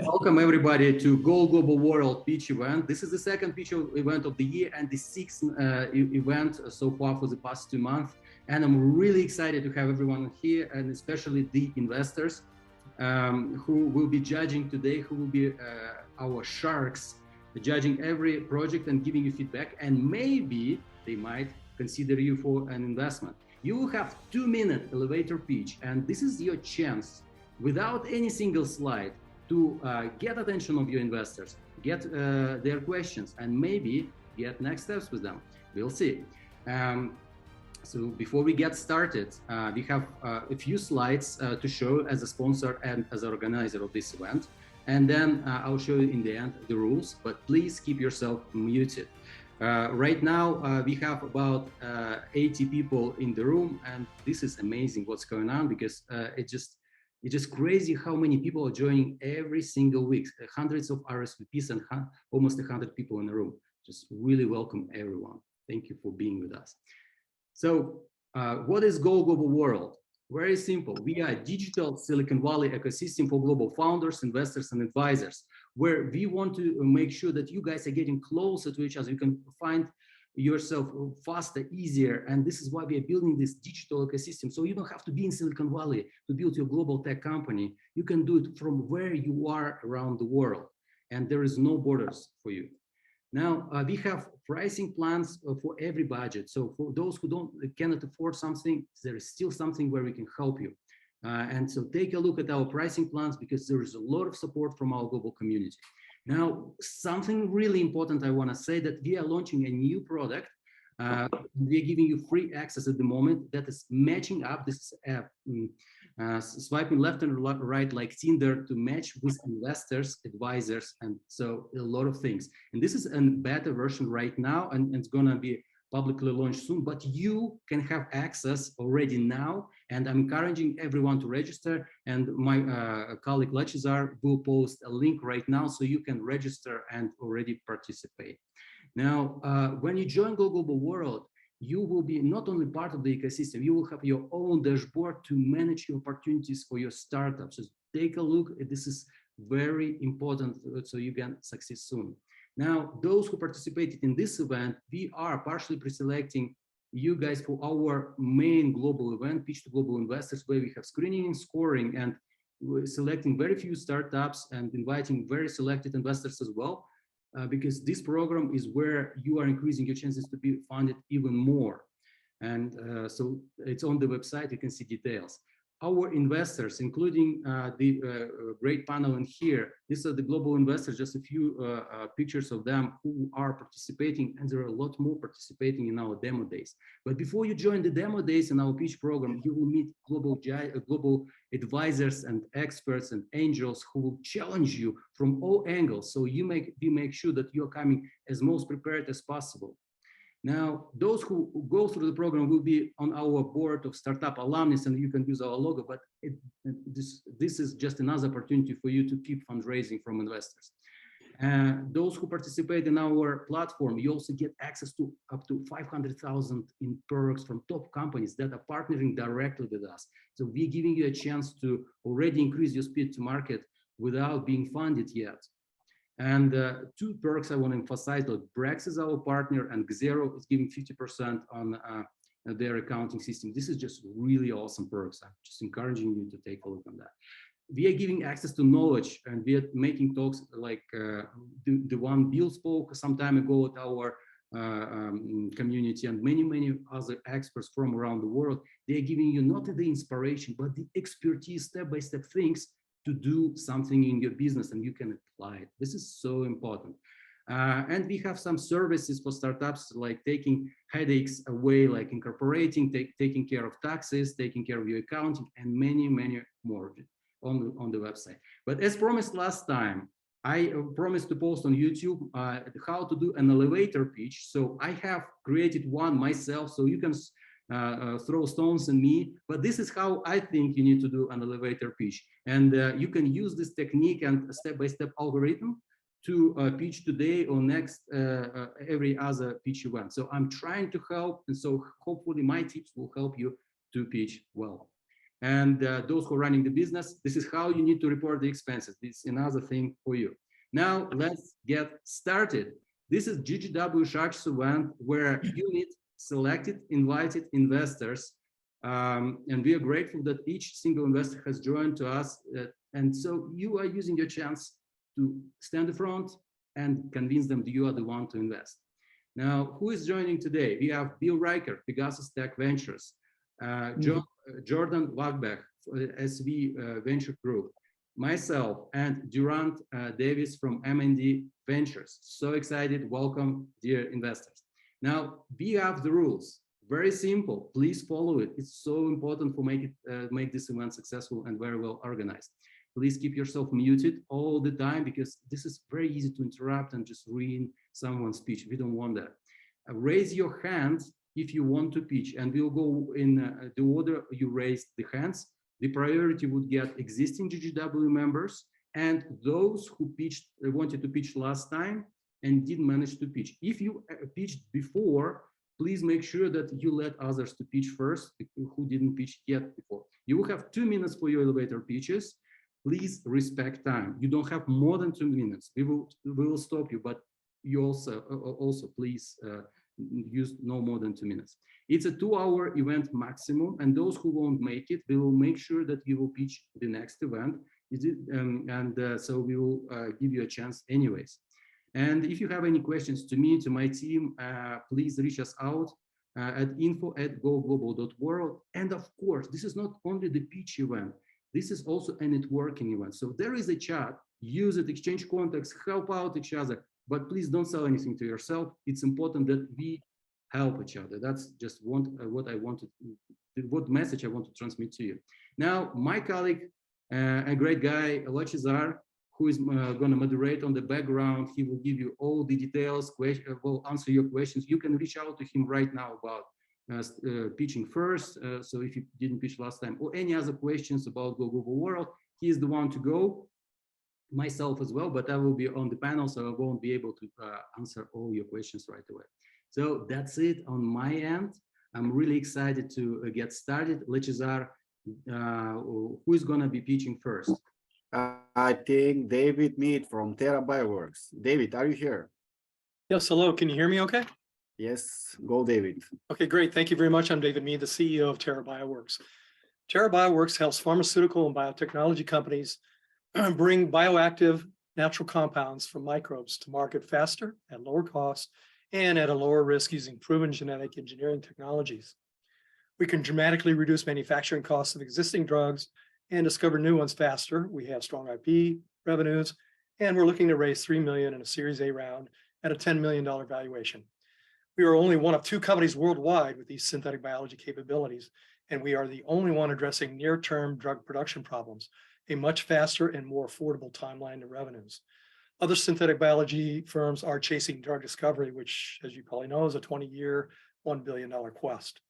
Welcome everybody to Go Global World pitch event. This is the second pitch event of the year and the sixth event so far for the past 2 months. And I'm really excited to have everyone here, and especially the investors who will be judging today, who will be our sharks, judging every project and giving you feedback. And maybe they might consider you for an investment. You will have 2-minute elevator pitch, and this is your chance, without any single slide, to get attention of your investors, get their questions, and maybe get next steps with them. We'll see. So before we get started, we have a few slides to show as a sponsor and as an organizer of this event. And then I'll show you in the end the rules, but please keep yourself muted. Right now, we have about 80 people in the room, and this is amazing what's going on, because it's just crazy how many people are joining every single week. Hundreds of RSVPs and almost 100 people in the room. Just really welcome everyone. Thank you for being with us. So what is Go Global World? Very simple. We are a digital Silicon Valley ecosystem for global founders, investors, and advisors, where we want to make sure that you guys are getting closer to each other. You can find yourself faster, easier, and this is why we are building this digital ecosystem. So you don't have to be in Silicon Valley to build your global tech company. You can do it from where you are around the world, and there is no borders for you. Now we have pricing plans for every budget. So for those who cannot afford something, there is still something where we can help you. And so take a look at our pricing plans, because there is a lot of support from our global community. Now, something really important I want to say, that we are launching a new product. We are giving you free access at the moment that is matching up this swiping left and right like Tinder to match with investors, advisors, and so a lot of things. And this is a beta version right now, and it's going to be publicly launched soon, but you can have access already now, and I'm encouraging everyone to register, and my colleague Lachizar will post a link right now so you can register and already participate. Now, when you join Go Global World, you will be not only part of the ecosystem, you will have your own dashboard to manage your opportunities for your startups. So take a look, this is very important so you can succeed soon. Now, those who participated in this event, we are partially pre-selecting you guys for our main global event, Pitch to Global Investors, where we have screening and scoring, and we're selecting very few startups and inviting very selected investors as well, because this program is where you are increasing your chances to be funded even more. And so it's on the website, you can see details. Our investors, including the great panel in here, these are the global investors, just a few pictures of them who are participating, and there are a lot more participating in our demo days. But before you join the demo days in our pitch program, you will meet global advisors and experts and angels who will challenge you from all angles. So we make sure that you're coming as most prepared as possible. Now, those who go through the program will be on our board of startup alumnus, and you can use our logo, but this is just another opportunity for you to keep fundraising from investors. Those who participate in our platform, you also get access to up to 500,000 in perks from top companies that are partnering directly with us. So we're giving you a chance to already increase your speed to market without being funded yet. And two perks I want to emphasize: that Brex is our partner, and Xero is giving 50% on their accounting system. This is just really awesome perks. I'm just encouraging you to take a look on that. We are giving access to knowledge, and we are making talks like the one Bill spoke some time ago at our community, and many other experts from around the world. They are giving you not the inspiration, but the expertise, step-by-step things to do something in your business, and you can apply it. This is so important. And we have some services for startups, like taking headaches away, like incorporating, taking care of taxes, taking care of your accounting, and many more on the website. But as promised last time, I promised to post on YouTube how to do an elevator pitch. So I have created one myself, so you can throw stones at me, but this is how I think you need to do an elevator pitch. And you can use this technique and step-by-step algorithm to pitch today or next every other pitch event. So I'm trying to help, and so hopefully my tips will help you to pitch well. And those who are running the business, this is how you need to report the expenses. This is another thing for you. Now let's get started. This is GGW Sharks event where you need selected, invited investors. And we are grateful that each single investor has joined to us. And so you are using your chance to stand in front and convince them that you are the one to invest. Now, who is joining today? We have Bill Riker, Pegasus Tech Ventures, Jordan Wagbach, SV Venture Group, myself, and Durant Davis from M&D Ventures. So excited. Welcome, dear investors. Now, we have the rules. Very simple. Please follow it. It's so important for make this event successful and very well organized. Please keep yourself muted all the time because this is very easy to interrupt and just ruin someone's speech. We don't want that. Raise your hand if you want to pitch, and we'll go in the order you raised the hands. The priority would get existing GGW members and those who pitched wanted to pitch last time and didn't manage to pitch. If you pitched before, please make sure that you let others to pitch first who didn't pitch yet before. You will have 2 minutes for your elevator pitches. Please respect time. You don't have more than 2 minutes. We will stop you, but you also please use no more than 2 minutes. It's a 2-hour event maximum, and those who won't make it, we will make sure that you will pitch the next event. So we will give you a chance anyways. And if you have any questions to me, to my team, please reach us out at info@goglobal.world. And of course, this is not only the pitch event. This is also a networking event. So there is a chat, use it, exchange contacts, help out each other, but please don't sell anything to yourself. It's important that we help each other. That's just what message I want to transmit to you. Now, my colleague, a great guy, Lachizar, who is going to moderate on the background. He will give you all the details, will answer your questions. You can reach out to him right now about pitching first. So if you didn't pitch last time or any other questions about Go Global World, he is the one to go. Myself as well, but I will be on the panel, so I won't be able to answer all your questions right away. So that's it on my end. I'm really excited to get started. Lechizar, who is going to be pitching first? I think David Mead from Terra Bioworks. David, are you here? Yes, hello. Can you hear me okay? Yes, go David. Okay, great. Thank you very much. I'm David Mead, the CEO of Terra Bioworks. Terra Bioworks helps pharmaceutical and biotechnology companies bring bioactive natural compounds from microbes to market faster, at lower cost, and at a lower risk using proven genetic engineering technologies. We can dramatically reduce manufacturing costs of existing drugs and discover new ones faster. We have strong IP, revenues, and we're looking to raise $3 million in a Series A round at a $10 million valuation. We are only one of 2 companies worldwide with these synthetic biology capabilities, and we are the only one addressing near-term drug production problems, a much faster and more affordable timeline to revenues. Other synthetic biology firms are chasing drug discovery, which, as you probably know, is a 20-year, $1 billion quest.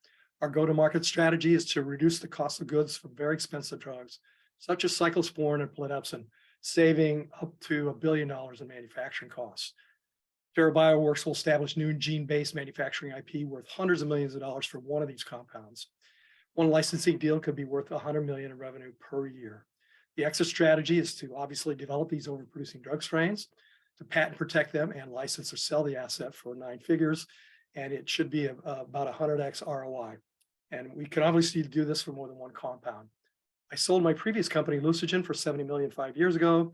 Our go-to-market strategy is to reduce the cost of goods for very expensive drugs, such as cyclosporin and plinepsin, saving up to $1 billion in manufacturing costs. Terra Bioworks will establish new gene-based manufacturing IP worth hundreds of millions of dollars for one of these compounds. One licensing deal could be worth $100 million in revenue per year. The exit strategy is to obviously develop these overproducing drug strains, to patent protect them and license or sell the asset for 9 figures, and it should be about 100x ROI. And we can obviously do this for more than one compound. I sold my previous company, Lucigen, for $70 million 5 years ago.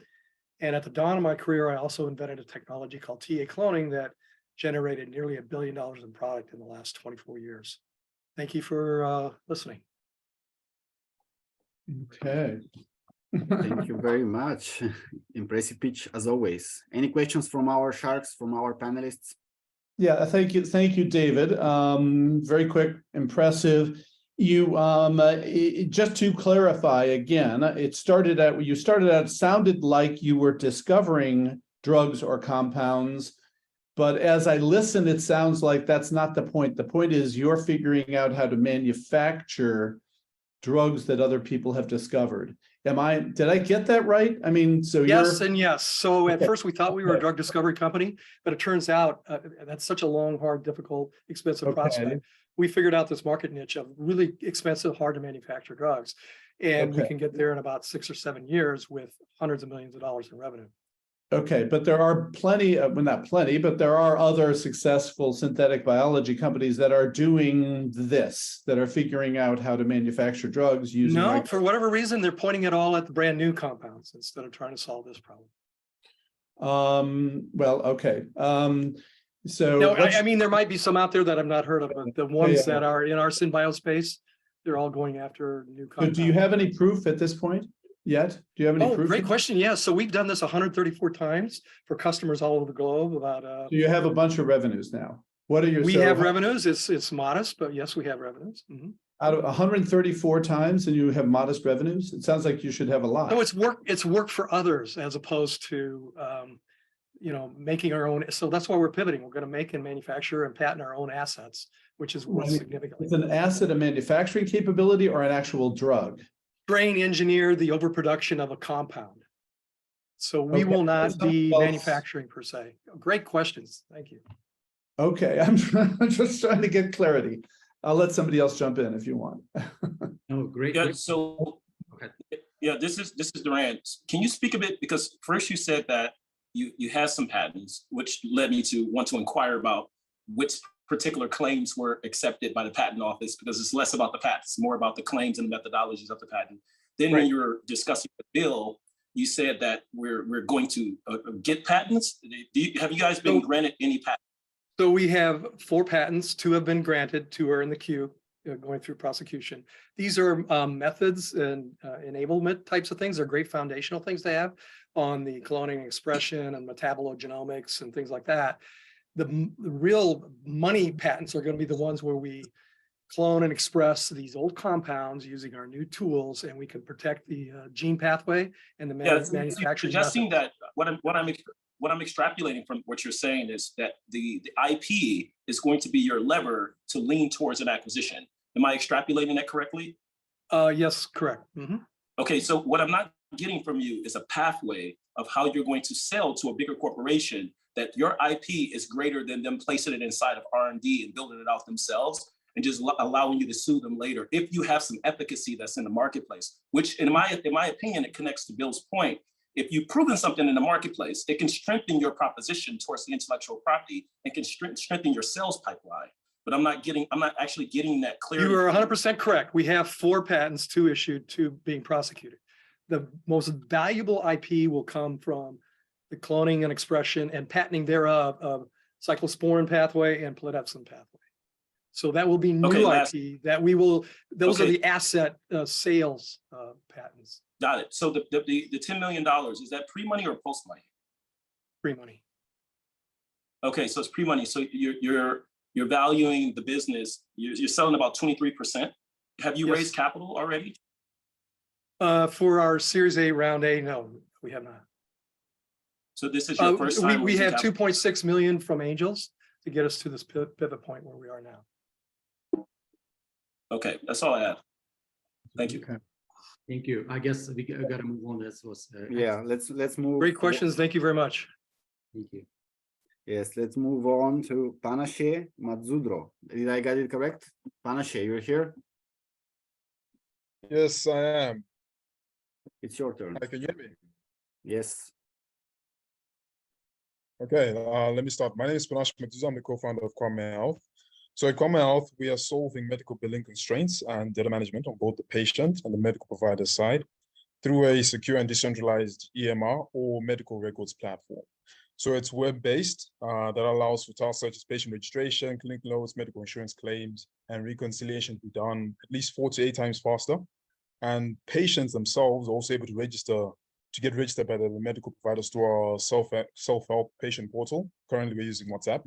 And at the dawn of my career, I also invented a technology called TA cloning that generated nearly $1 billion in product in the last 24 years. Thank you for listening. Okay. Thank you very much. Impressive pitch as always. Any questions from our sharks, from our panelists? Yeah, thank you, David. Very quick, impressive. You just to clarify again, you started out, sounded like you were discovering drugs or compounds, but as I listen, it sounds like that's not the point. The point is you're figuring out how to manufacture drugs that other people have discovered. Did I get that right? I mean, so yes and yes. So at first we thought we were a drug discovery company, but it turns out that's such a long, hard, difficult, expensive prospect. We figured out this market niche of really expensive, hard to manufacture drugs. And we Okay. can get there in about 6 or 7 years with hundreds of millions of dollars in revenue. Okay, but there are plenty of, well, not plenty, but there are other successful synthetic biology companies that are doing this, that are figuring out how to manufacture drugs using. No, for whatever reason, they're pointing it all at the brand new compounds instead of trying to solve this problem. Well, okay. So No, I mean, there might be some out there that I've not heard of, but the ones yeah. that are in our synbio space, they're all going after new So compounds. do you have any proof at this point yet? Do you have any Oh, proof? great question. Yeah, so we've done this 134 times for customers all over the globe. About Do you have a bunch of revenues now? What are your? we so have how- revenues. It's modest, but yes, we have revenues. Mhm. Out of 134 times, and you have modest revenues? It sounds like you should have a lot. No, it's work for others as opposed to making our own. So that's why we're pivoting. We're going to make and manufacture and patent our own assets, which is worth Right. significantly. It's an asset, a manufacturing capability, or an actual drug? Train engineer the overproduction of a compound. So we Okay. will not be Well- manufacturing per se. Great questions. Thank you. Okay, I'm just trying to get clarity. I'll let somebody else jump in if you want. Oh, great. Yeah, great. so, Okay. yeah, this is Durant. Can you speak a bit, because first you said that you had some patents, which led me to want to inquire about which particular claims were accepted by the patent office, because it's less about the patents, more about the claims and the methodologies of the patent. Then when you were discussing the bill, you said that we're going to get patents. Have you guys been granted any patents? So we have 4 patents, 2 have been granted, 2 are in the queue, going through prosecution. These are methods and enablement types of things. They're great foundational things to have on the cloning expression and metabologenomics and things like that. The real money patents are going to be the ones where we clone and express these old compounds using our new tools, and we can protect the gene pathway and the manufacturing. Suggesting that what I'm extrapolating from what you're saying is that the IP is going to be your lever to lean towards an acquisition. Am I extrapolating that correctly? Yes, correct. Mm-hmm. Okay, so what I'm not getting from you is a pathway of how you're going to sell to a bigger corporation that your IP is greater than them placing it inside of R&D and building it out themselves and just allowing you to sue them later if you have some efficacy that's in the marketplace, which in my opinion, it connects to Bill's point. If you've proven something in the marketplace, it can strengthen your proposition towards the intellectual property and can strengthen your sales pipeline. But I'm not actually getting that clear. You are 100% correct. We have 4 patents, 2 issued, 2 being prosecuted. The most valuable IP will come from the cloning and expression and patenting thereof of cyclosporin pathway and plitepsin pathway. So that will be new IP that we will, those are the asset sales patents. Got it. So the $10 million, is that pre-money or post-money? Pre-money. Okay, so it's pre-money. So you're valuing the business. You're selling about 23%. Have you raised capital already? For our Series A, Round A, no, we have not. So this is your first time? We have 2.6 million from angels to get us to this pivot point where we are now. Okay, that's all I have. Thank you. Okay. Thank you. I guess we got to move on. This was Yeah, let's move. Great questions. Thank you very much. Thank you. Yes, let's move on to Panache Mazzudro. Did I get it correct? Panache, you're here? Yes, I am. It's your turn. Can you hear me? Yes. Okay, let me start. My name is Panache Mazzudro. I'm the co-founder of Kwame Health. So at Kwame Health, we are solving medical billing constraints and data management on both the patient and the medical provider side through a secure and decentralized EMR or medical records platform. So it's web-based that allows for tasks such as patient registration, clinic notes, medical insurance claims, and reconciliation to be done at least 4 to 8 times faster. And patients themselves are also able to get registered by the medical providers through our self-help patient portal. Currently, we're using WhatsApp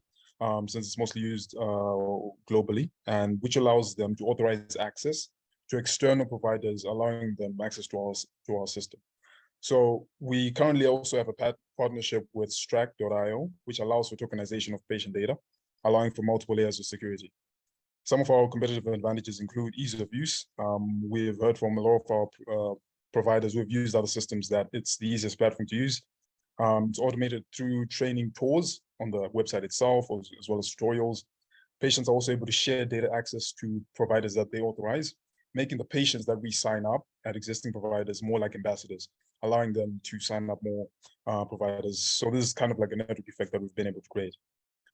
since it's mostly used globally, and which allows them to authorize access to external providers, allowing them access to our system. So we currently also have a partnership with Strack.io, which allows for tokenization of patient data, allowing for multiple layers of security. Some of our competitive advantages include ease of use. We've heard from a lot of our providers who have used other systems that it's the easiest platform to use. It's automated through training tours on the website itself, as well as tutorials. Patients are also able to share data access to providers that they authorize, making the patients that we sign up at existing providers more like ambassadors, allowing them to sign up more providers. So this is kind of like a network effect that we've been able to create.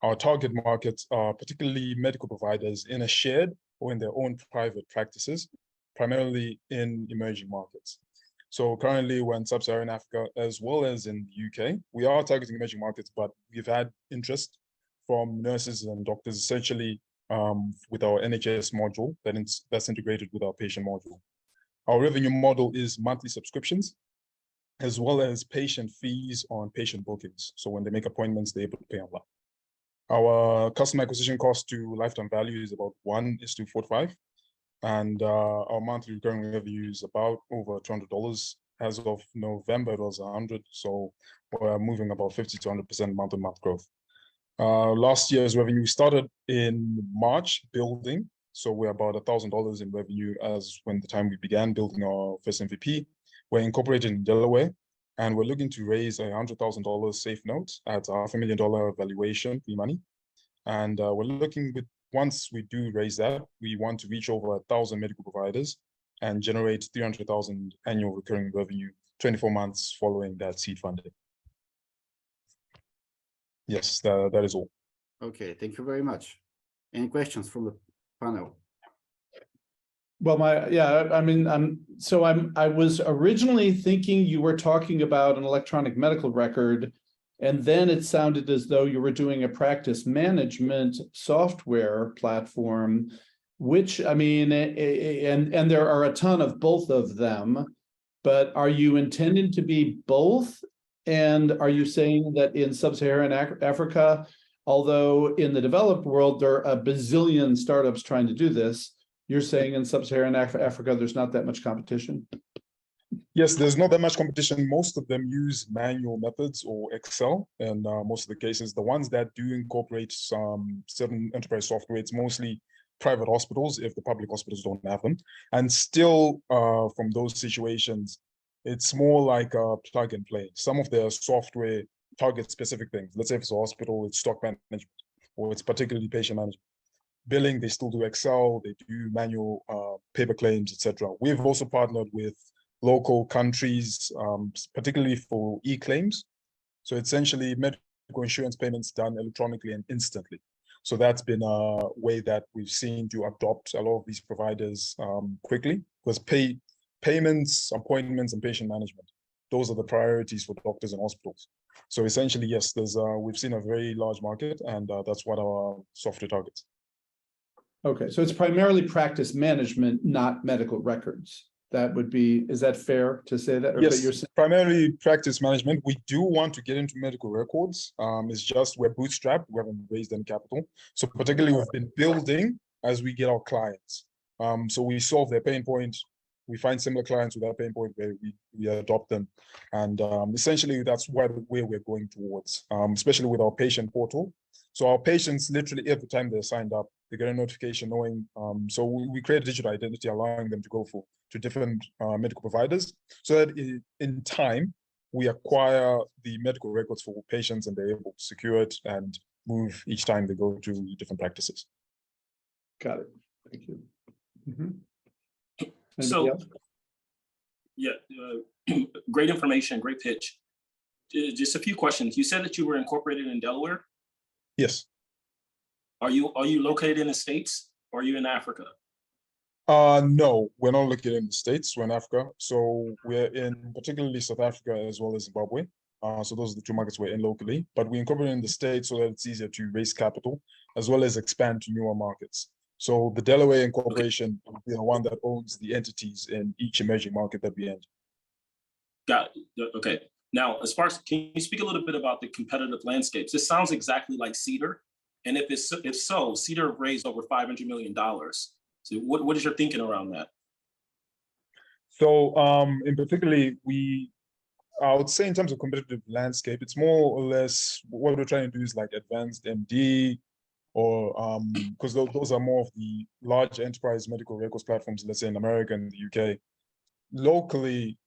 Our target markets are particularly medical providers in a shared or in their own private practices, primarily in emerging markets. So currently we're in Sub-Saharan Africa as well as in the UK. We are targeting emerging markets, but we've had interest from nurses and doctors essentially with our NHS module that's integrated with our patient module. Our revenue model is monthly subscriptions, as well as patient fees on patient bookings. So when they make appointments, they're able to pay online. Our customer acquisition cost to lifetime value is about 1:45. And our monthly recurring revenue is about over $200. As of November, it was 100. So we're moving about 50 to 100% month-on-month growth. Last year's revenue started in March building. So we're about $1,000 in revenue as when the time we began building our first MVP. We're incorporated in Delaware, and we're looking to raise a $100,000 safe note at $500,000 valuation pre-money. And we're looking with, once we do raise that, we want to reach over 1,000 medical providers and generate 300,000 annual recurring revenue 24 months following that seed funding. Yes, that is all. Okay, thank you very much. Any questions from the panel? Well, I was originally thinking you were talking about an electronic medical record, and then it sounded as though you were doing a practice management software platform, which, and there are a ton of both of them, but are you intending to be both? And are you saying that in Sub-Saharan Africa, although in the developed world, there are a bazillion startups trying to do this, you're saying in Sub-Saharan Africa, there's not that much competition? Yes, there's not that much competition. Most of them use manual methods or Excel in most of the cases. The ones that do incorporate some certain enterprise software, it's mostly private hospitals if the public hospitals don't have them. And still from those situations, it's more like a plug and play. Some of their software target specific things. Let's say if it's a hospital, it's stock management, or it's particularly patient management. Billing, they still do Excel, they do manual paper claims, etc. We've also partnered with local countries, particularly for e-claims. So essentially medical insurance payments done electronically and instantly. So that's been a way that we've seen to adopt a lot of these providers quickly, because payments, appointments, and patient management, those are the priorities for doctors and hospitals. So essentially, yes, we've seen a very large market, and that's what our software targets. Okay, so it's primarily practice management, not medical records. That would be, is that fair to say that? Or yes, you're primarily practice management. We do want to get into medical records. It's just we're bootstrapped. We haven't raised any capital. So particularly we've been building as we get our clients. So we solve their pain point. We find similar clients with that pain point where we adopt them. And essentially that's where we're going towards, especially with our patient portal. So our patients literally every time they're signed up, they get a notification knowing, so we create a digital identity allowing them to go to different medical providers so that in time, we acquire the medical records for patients and they're able to secure it and move each time they go to different practices. Got it. Thank you. Mm-hmm. So, yeah, great information, great pitch. Just a few questions. You said that you were incorporated in Delaware? Yes. Are you located in the States or are you in Africa? No, we're not located in the States, we're in Africa. So we're in particularly South Africa as well as Zimbabwe. So those are the two markets we're in locally, but we incorporate in the States so that it's easier to raise capital as well as expand to newer markets. So the Delaware incorporation will be the one that owns the entities in each emerging market that we enter. Got it. Okay. Now, as far as, can you speak a little bit about the competitive landscapes? This sounds exactly like Cedar. And if so, Cedar raised over $500 million. So what is your thinking around that? So in particularly, I would say in terms of competitive landscape, it's more or less what we're trying to do is like advanced MD or because those are more of the large enterprise medical records platforms, let's say in America and the UK. Locally,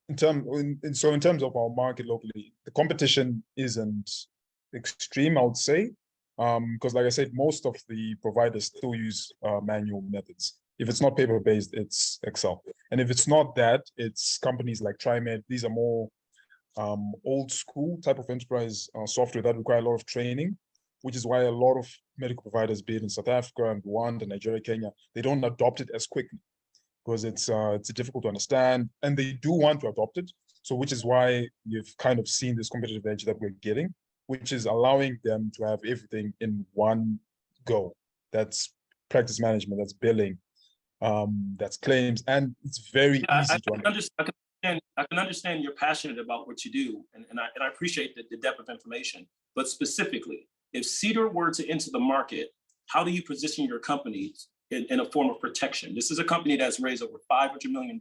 in terms of our market locally, the competition isn't extreme, I would say, because like I said, most of the providers still use manual methods. If it's not paper-based, it's Excel. And if it's not that, it's companies like TriMed. These are more old school type of enterprise software that require a lot of training, which is why a lot of medical providers, be it in South Africa and Rwanda, Nigeria, Kenya, they don't adopt it as quickly because it's difficult to understand, and they do want to adopt it. So which is why you've kind of seen this competitive edge that we're getting, which is allowing them to have everything in one go. That's practice management, that's billing, that's claims, and it's very easy to understand. I can understand you're passionate about what you do, and I appreciate the depth of information. But specifically, if Cedar were to enter the market, how do you position your company in a form of protection? This is a company that's raised over $500 million,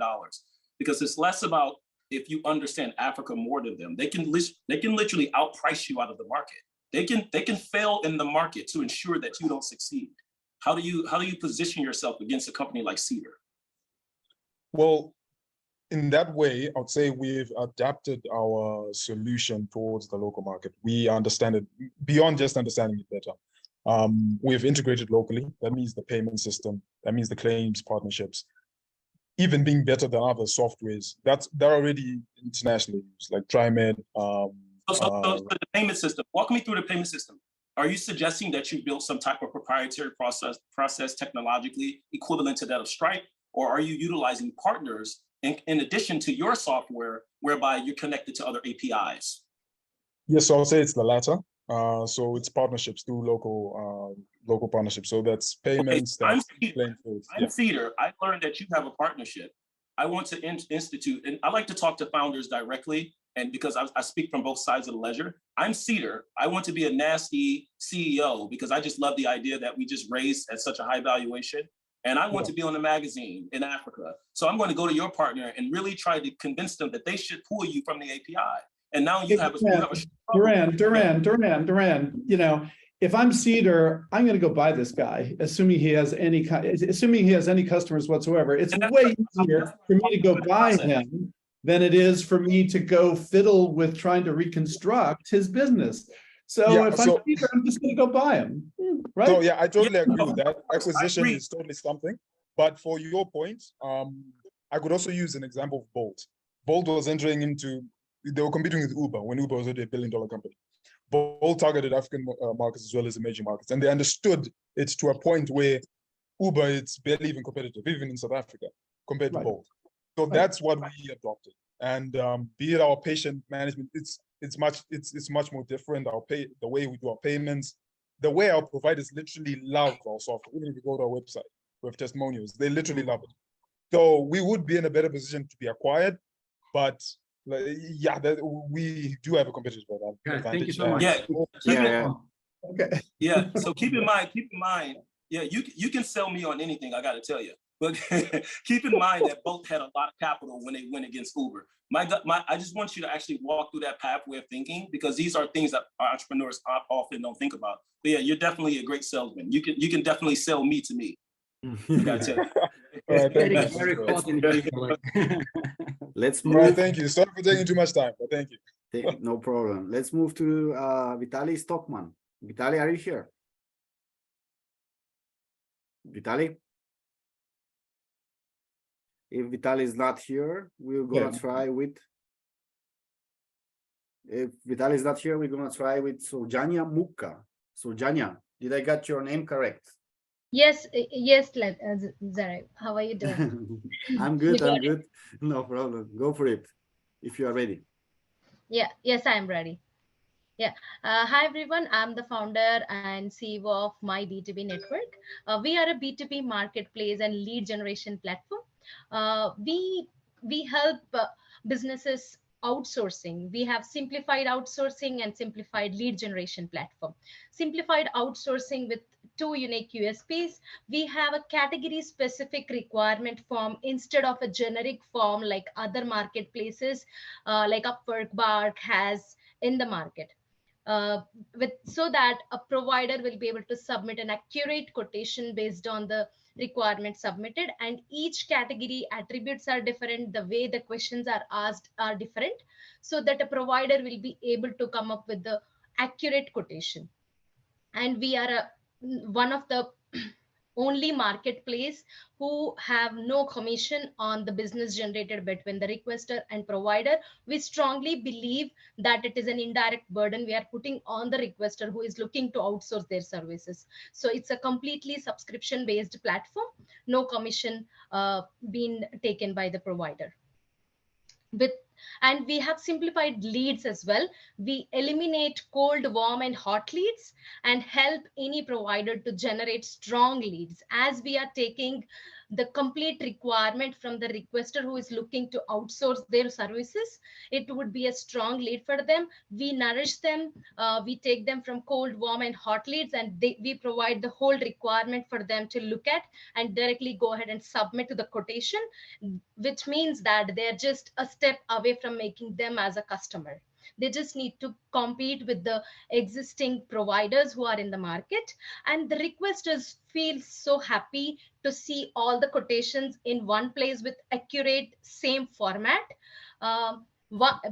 because it's less about if you understand Africa more than them. They can literally outprice you out of the market. They can fail in the market to ensure that you don't succeed. How do you position yourself against a company like Cedar? Well, in that way, I would say we've adapted our solution towards the local market. We understand it beyond just understanding it better. We've integrated locally. That means the payment system. That means the claims partnerships. Even being better than other softwares. They're already internationally used, like TriMed. So the payment system. Walk me through the payment system. Are you suggesting that you built some type of proprietary process technologically equivalent to that of Stripe, or are you utilizing partners in addition to your software, whereby you're connected to other APIs? Yes, so I'll say it's the latter. So it's partnerships through local partnerships. So that's payments. Okay, so I'm Cedar. I learned that you have a partnership. I want to institute, and I like to talk to founders directly, and because I speak from both sides of the ledger. I'm Cedar. I want to be a nasty CEO because I just love the idea that we just raised at such a high valuation. And I want to be on a magazine in Africa. So I'm going to go to your partner and really try to convince them that they should pull you from the API. And now you have a Duran, you know, if I'm Cedar, I'm going to go buy this guy, assuming he has any customers whatsoever. It's way easier for me to go buy him than it is for me to go fiddle with trying to reconstruct his business. So I'm Cedar, I'm just going to go buy him, right? So yeah, I totally agree with that. Acquisition is totally something. But for your point, I could also use an example of Bolt. Bolt was entering into, they were competing with Uber when Uber was already $1 billion company. Bolt targeted African markets as well as emerging markets, and they understood it to a point where Uber, it's barely even competitive, even in South Africa, compared to Bolt. So that's what we adopted. And be it our patient management, it's much more different. The way we do our payments, the way our providers literally love our software. Even if you go to our website with testimonials, they literally love it. So we would be in a better position to be acquired, but yeah, we do have a competitive advantage. Thank you so much. Yeah. So keep in mind. Yeah, you can sell me on anything. I got to tell you. But keep in mind that both had a lot of capital when they went against Uber. I just want you to actually walk through that pathway of thinking, because these are things that entrepreneurs often don't think about. But yeah, you're definitely a great salesman. You can definitely sell me to me. Let's move. Right, thank you. Sorry for taking too much time, but thank you. No problem. Let's move to Vitaly Stockman. Vitaly, are you here? Vitaly? If Vitaly is not here, we're gonna try with. If Vitaly is not here, we're gonna try with Soljanya Mukka. Soljanya, did I get your name correct? Yes, Zarek. How are you doing? I'm good. I'm good. No problem. Go for it if you are ready. Yeah. Yes, I'm ready. Yeah. Hi, everyone. I'm the founder and CEO of My B2B Network. We are a B2B marketplace and lead generation platform. We help businesses outsourcing. We have simplified outsourcing and simplified lead generation platform. Simplified outsourcing with 2 unique USPs. We have a category specific requirement form instead of a generic form like other marketplaces like Upwork, Bark has in the market. So that a provider will be able to submit an accurate quotation based on the requirements submitted, and each category attributes are different, the way the questions are asked are different, so that a provider will be able to come up with the accurate quotation. And we are one of the only marketplace who have no commission on the business generated between the requester and provider. We strongly believe that it is an indirect burden we are putting on the requester who is looking to outsource their services. So it's a completely subscription based platform, no commission being taken by the provider. And we have simplified leads as well. We eliminate cold, warm, and hot leads and help any provider to generate strong leads, as we are taking the complete requirement from the requester who is looking to outsource their services. It would be a strong lead for them. We nourish them. We take them from cold, warm, and hot leads, and we provide the whole requirement for them to look at and directly go ahead and submit to the quotation, which means that they're just a step away from making them as a customer. They just need to compete with the existing providers who are in the market. And the requesters feel so happy to see all the quotations in one place with accurate, same format.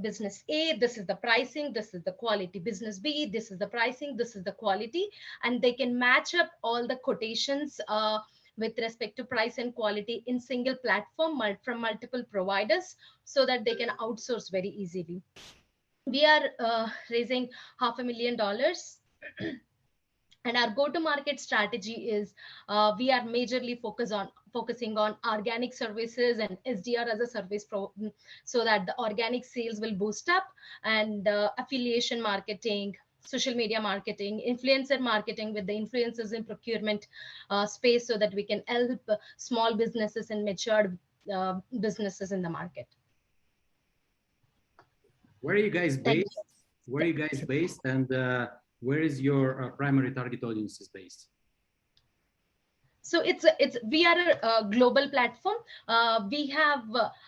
Business A, this is the pricing, this is the quality. Business B, this is the pricing, this is the quality. And they can match up all the quotations with respect to price and quality in single platform from multiple providers, so that they can outsource very easily. We are raising $500,000. And our go-to-market strategy is we are majorly focusing on organic services and SDR as a service so that the organic sales will boost up, and affiliation marketing, social media marketing, influencer marketing with the influencers in procurement space, so that we can help small businesses and matured businesses in the market. Where are you guys based? Where are you guys based? And where is your primary target audience is based? So we are a global platform. We have,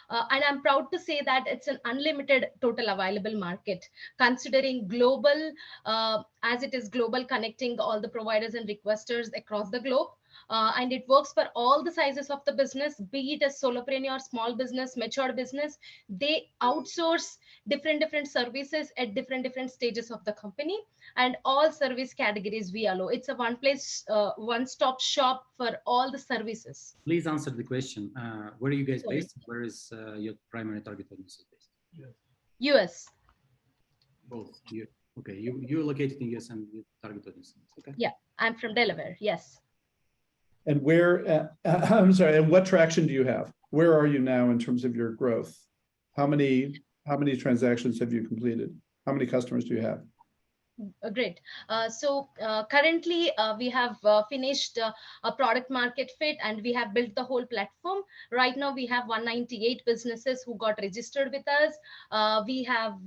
and I'm proud to say that it's an unlimited total available market, considering global, as it is global, connecting all the providers and requesters across the globe. And it works for all the sizes of the business, be it a solopreneur, small business, mature business. They outsource different services at different stages of the company, and all service categories we allow. It's a one place, one-stop shop for all the services. Please answer the question. Where are you guys based? Where is your primary target audience based? US. Both. Okay, you're located in US and your target audience. Okay. Yeah, I'm from Delaware. Yes. And where, I'm sorry, and what traction do you have? Where are you now in terms of your growth? How many transactions have you completed? How many customers do you have? Great. So currently we have finished a product market fit, and we have built the whole platform. Right now we have 198 businesses who got registered with us. We have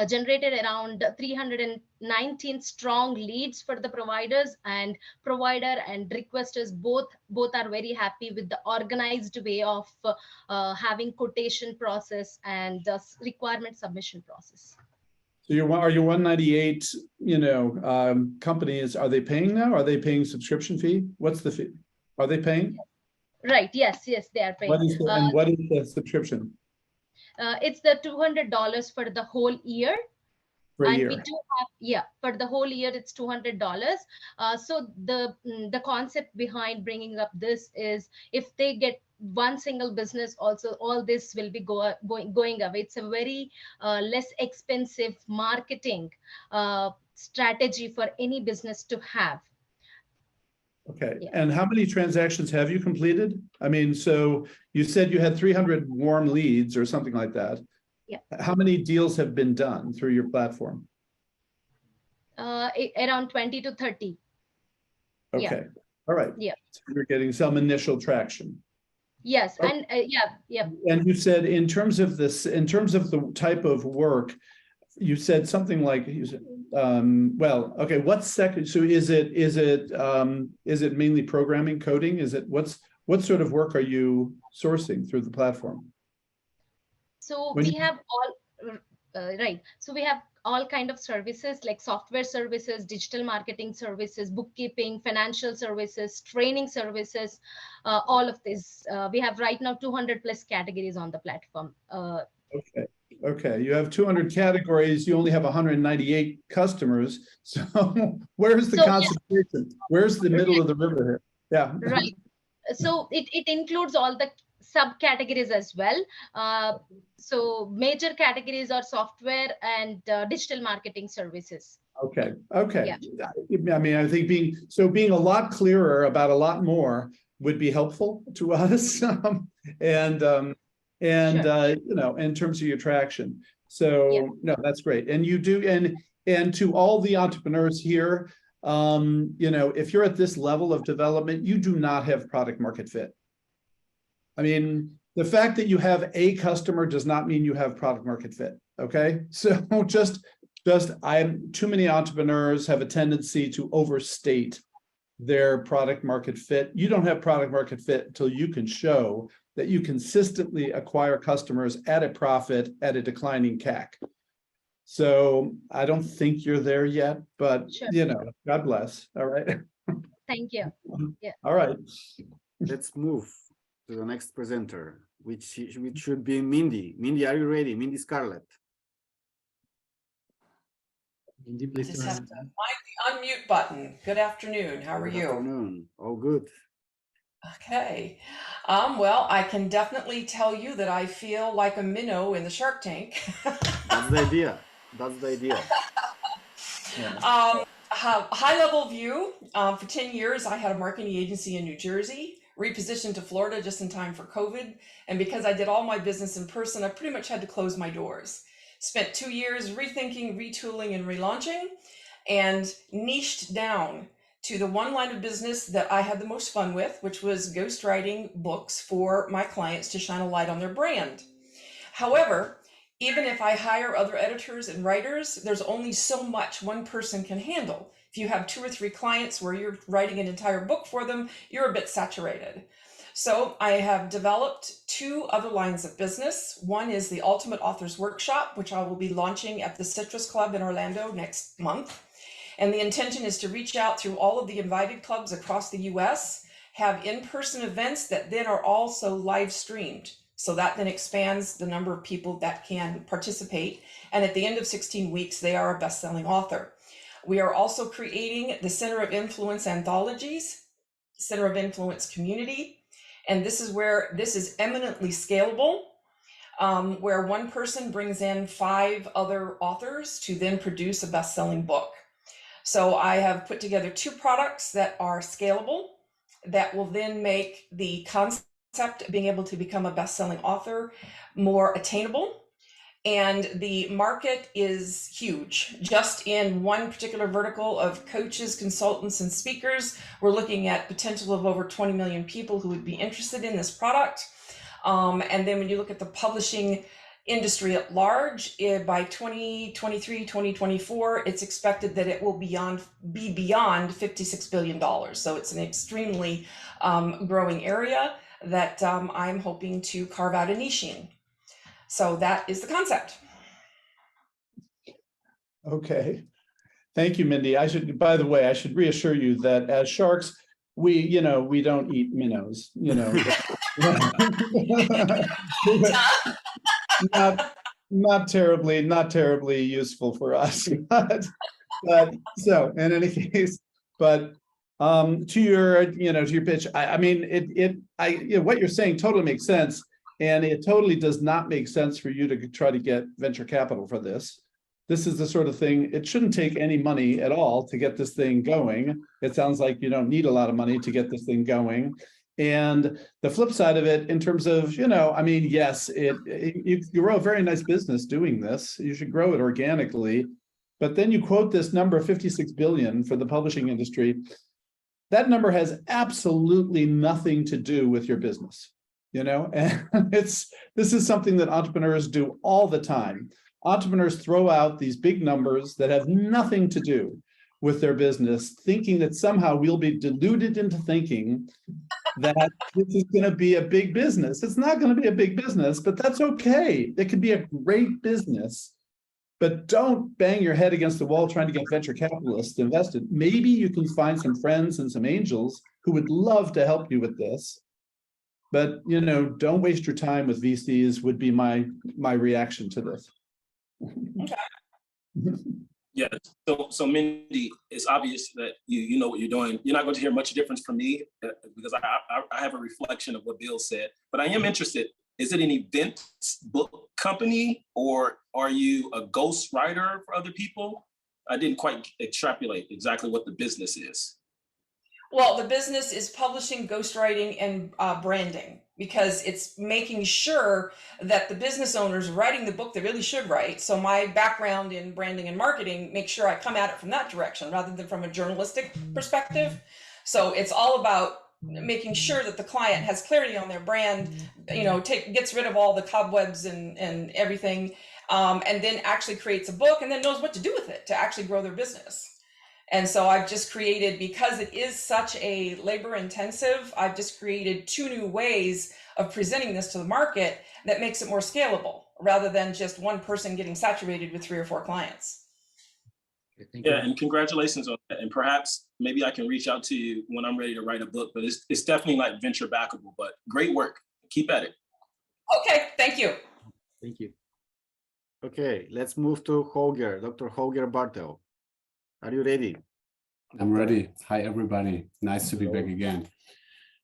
generated around 319 strong leads for the providers, and provider and requesters both are very happy with the organized way of having quotation process and the requirement submission process. So are your 198, companies, are they paying now? Are they paying subscription fee? What's the fee? Are they paying? Right. Yes, they are paying. And what is the subscription? It's the $200 for the whole year. For a and year. we do have, for the whole year, it's $200. So the concept behind bringing up this is, if they get one single business, also all this will be going away. It's a very less expensive marketing strategy for any business to have. Okay. Yeah. And how many transactions have you completed? I mean, so you said you had 300 warm leads or something like that. Yeah. How many deals have been done through your platform? Around 20 to 30. Okay. Yeah. All right. Yeah. So you're getting some initial traction. Yes. Okay. And And you said in terms of the type of work, you said something like, well, okay, what's second? So is it mainly programming, coding? What sort of work are you sourcing through the platform? So we have all, right. So we have all kind of services like software services, digital marketing services, bookkeeping, financial services, training services, all of this. We have right now 200 plus categories on the platform. Okay, you have 200 categories, you only have 198 customers. So where's the concentration? Yeah. Where's the middle of the river here? Yeah. Right. So it includes all the subcategories as well. So major categories are software and digital marketing services. Okay. Okay. Yeah. I mean, I think being a lot clearer about a lot more would be helpful to us. And Sure. you know, in terms of your traction. So no, that's great. And you do, and to all the entrepreneurs here, you know, if you're at this level of development, you do not have product market fit. I mean, the fact that you have a customer does not mean you have product market fit. Okay. So just too many entrepreneurs have a tendency to overstate their product market fit. You don't have product market fit until you can show that you consistently acquire customers at a profit at a declining CAC. So I don't think you're there yet, but Sure. you know, God bless. All right. Thank you. Yeah. All right. Let's move to the next presenter, which should be Mindy. Mindy, are you ready? Mindy Scarlett. Mindy, I please just turn have on. to find the unmute button. Good afternoon. How are Good you? afternoon. All good. Okay. Well, I can definitely tell you that I feel like a minnow in the Shark Tank. That's the idea. That's the idea. High level view. For 10 years, I had a marketing agency in New Jersey, repositioned to Florida just in time for COVID. And because I did all my business in person, I pretty much had to close my doors. Spent 2 years rethinking, retooling, and relaunching, and niched down to the one line of business that I had the most fun with, which was ghostwriting books for my clients to shine a light on their brand. However, even if I hire other editors and writers, there's only so much one person can handle. If you have 2 or 3 clients where you're writing an entire book for them, you're a bit saturated. So I have developed 2 other lines of business. One is the Ultimate Authors Workshop, which I will be launching at the Citrus Club in Orlando next month. And the intention is to reach out through all of the invited clubs across the US, have in-person events that then are also live streamed. So that then expands the number of people that can participate. And at the end of 16 weeks, they are a best-selling author. We are also creating the Center of Influence anthologies, Center of Influence community. And this is eminently scalable, where one person brings in 5 other authors to then produce a best-selling book. So I have put together 2 products that are scalable, that will then make the concept of being able to become a best-selling author more attainable. And the market is huge. Just in one particular vertical of coaches, consultants, and speakers, we're looking at potential of over 20 million people who would be interested in this product. And then when you look at the publishing industry at large, by 2023, 2024, it's expected that it will be beyond $56 billion. So it's an extremely growing area that I'm hoping to carve out a niche in. So that is the concept. Okay. Thank you, Mindy. By the way, I should reassure you that as sharks, we don't eat minnows, not terribly useful for us. But so in any case, but to your pitch, I mean, what you're saying totally makes sense. And it totally does not make sense for you to try to get venture capital for this. This is the sort of thing, it shouldn't take any money at all to get this thing going. It sounds like you don't need a lot of money to get this thing going. And the flip side of it, in terms of, I mean, yes, you grow a very nice business doing this. You should grow it organically. But then you quote this number, 56 billion for the publishing industry. That number has absolutely nothing to do with your business. And this is something that entrepreneurs do all the time. Entrepreneurs throw out these big numbers that have nothing to do with their business, thinking that somehow we'll be deluded into thinking that this is going to be a big business. It's not going to be a big business, but that's okay. It could be a great business, but don't bang your head against the wall trying to get venture capitalists invested. Maybe you can find some friends and some angels who would love to help you with this. But, don't waste your time with VCs would be my reaction to this. Okay. Yeah. So Mindy, it's obvious that you know what you're doing. You're not going to hear much difference from me because I have a reflection of what Bill said. But I am interested. Is it an events book company, or are you a ghost writer for other people? I didn't quite extrapolate exactly what the business is. Well, the business is publishing, ghostwriting, and branding, because it's making sure that the business owners writing the book they really should write. So my background in branding and marketing makes sure I come at it from that direction rather than from a journalistic perspective. So it's all about making sure that the client has clarity on their brand, gets rid of all the cobwebs and everything, and then actually creates a book and then knows what to do with it to actually grow their business. And so I've just created, because it is such a labor intensive, I've just created 2 new ways of presenting this to the market that makes it more scalable rather than just one person getting saturated with 3 or 4 clients. Yeah, and congratulations on that. And perhaps maybe I can reach out to you when I'm ready to write a book, but it's definitely like venture backable, but great work. Keep at it. Okay, thank you. Thank you. Okay, let's move to Holger, Dr. Holger Bartel. Are you ready? I'm ready. Hi, everybody. Nice to be back again.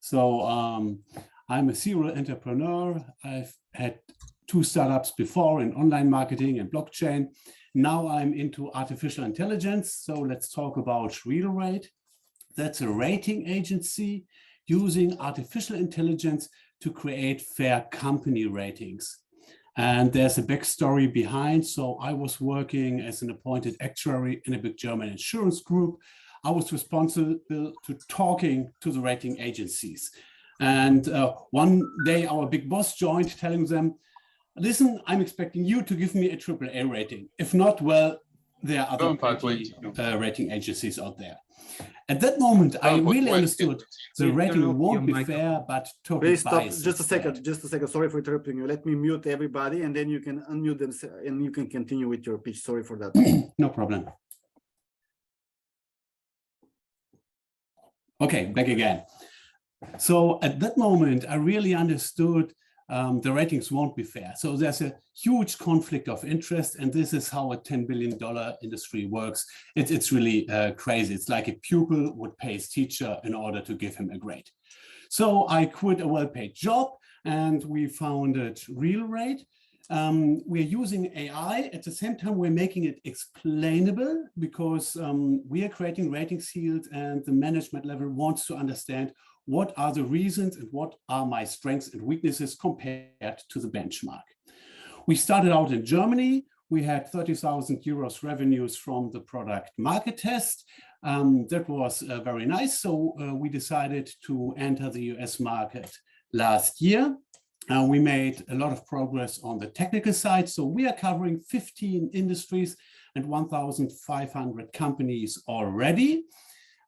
So I'm a serial entrepreneur. I've had 2 startups before in online marketing and blockchain. Now I'm into artificial intelligence. So let's talk about RealRate. That's a rating agency using artificial intelligence to create fair company ratings. And there's a backstory behind. So I was working as an appointed actuary in a big German insurance group. I was responsible to talking to the rating agencies. And one day our big boss joined, telling them, listen, I'm expecting you to give me a AAA rating. If not, well, there are other rating agencies out there. At that moment, I really understood the rating won't be fair, but totally Please stop. biased. Just a second. Sorry for interrupting you. Let me mute everybody and then you can unmute them and you can continue with your pitch. Sorry for that. No problem. Okay, back again. So at that moment, I really understood the ratings won't be fair. So there's a huge conflict of interest, and this is how a $10 billion industry works. It's really crazy. It's like a pupil would pay his teacher in order to give him a grade. So I quit a well-paid job, and we founded RealRate. We're using AI. At the same time, we're making it explainable because we are creating rating fields, and the management level wants to understand what are the reasons and what are my strengths and weaknesses compared to the benchmark. We started out in Germany. We had 30,000 euros revenues from the product market test. That was very nice. So we decided to enter the US market last year. We made a lot of progress on the technical side. So we are covering 15 industries and 1,500 companies already.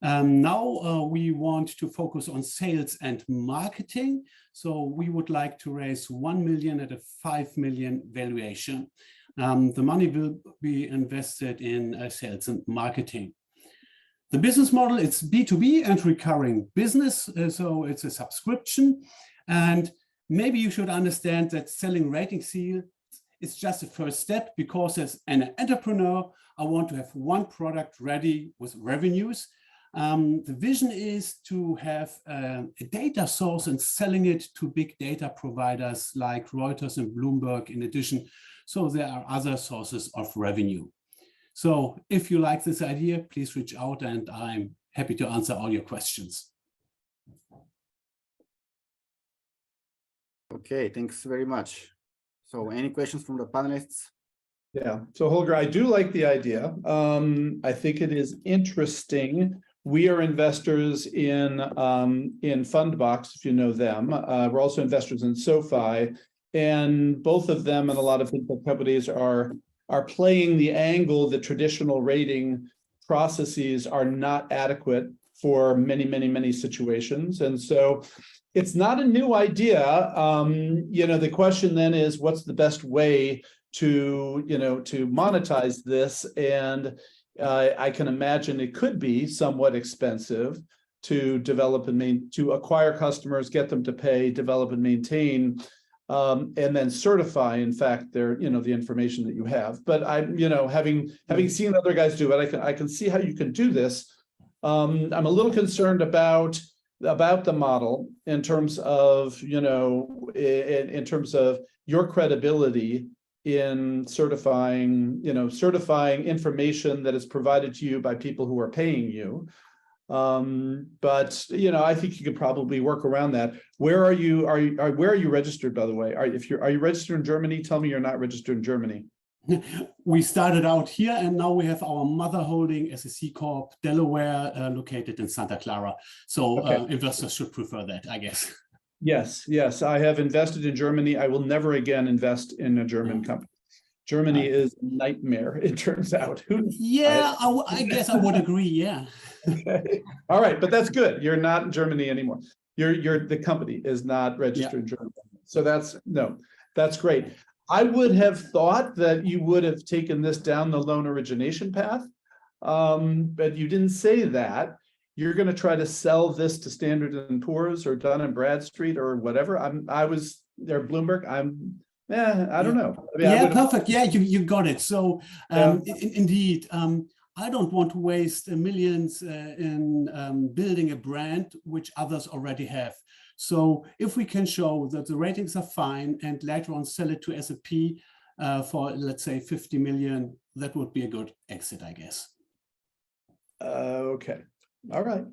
Now we want to focus on sales and marketing. So we would like to raise 1 million at a 5 million valuation. The money will be invested in sales and marketing. The business model, it's B2B and recurring business. So it's a subscription. And maybe you should understand that selling rating seal is just a first step, because as an entrepreneur, I want to have one product ready with revenues. The vision is to have a data source and selling it to big data providers like Reuters and Bloomberg in addition. So there are other sources of revenue. So if you like this idea, please reach out and I'm happy to answer all your questions. Okay, thanks very much. So any questions from the panelists? Yeah, so Holger, I do like the idea. I think it is interesting. We are investors in Fundbox, if you know them. We're also investors in SoFi, and both of them and a lot of fintech companies are playing the angle that traditional rating processes are not adequate for many situations. And so it's not a new idea. The question then is, what's the best way to monetize this? And I can imagine it could be somewhat expensive to develop and to acquire customers, get them to pay, develop and maintain and then certify, in fact, their, the information that you have. But I'm, having seen other guys do it, I can see how you can do this. I'm a little concerned about the model in terms of, in terms of your credibility in certifying information that is provided to you by people who are paying you. But I think you could probably work around that. Where are you registered, by the way? Are you registered in Germany? Tell me you're not registered in Germany. We started out here, and now we have our mother holding as a C Corp, Delaware, located in Santa Clara. So Okay. investors should prefer that, I guess. Yes, I have invested in Germany. I will never again invest in a German company. Germany is a nightmare, it turns out. Yeah, I guess I would agree, yeah. Okay. All right, but that's good. You're not in Germany anymore. The company is not registered in Germany. So that's great. I would have thought that you would have taken this down the loan origination path, but you didn't say that. You're going to try to sell this to Standard & Poor's or Dun & Bradstreet or whatever. I was there, Bloomberg. I don't know. I mean, perfect. Yeah, you got it. So indeed, I don't want to waste millions in building a brand which others already have. So if we can show that the ratings are fine and later on sell it to S&P for, let's say, 50 million, that would be a good exit, I guess. Okay. All right.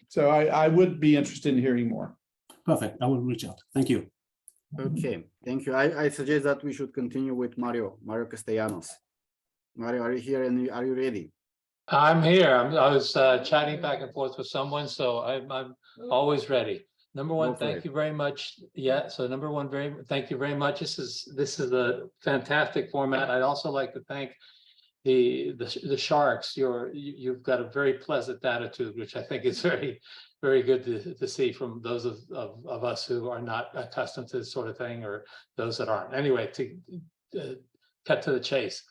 So I would be interested in hearing more. Perfect. I will reach out. Thank you. Okay, thank you. I suggest that we should continue with Mario Castellanos. Mario, are you here and are you ready? I'm here. I was chatting back and forth with someone, so I'm always ready. Number one, thank you very much. Yeah, so number one, thank you very much. This is a fantastic format. I'd also like to thank the Sharks. You've got a very pleasant attitude, which I think is very, very good to see from those of us who are not accustomed to this sort of thing, or those that aren't. Anyway, to cut to the chase,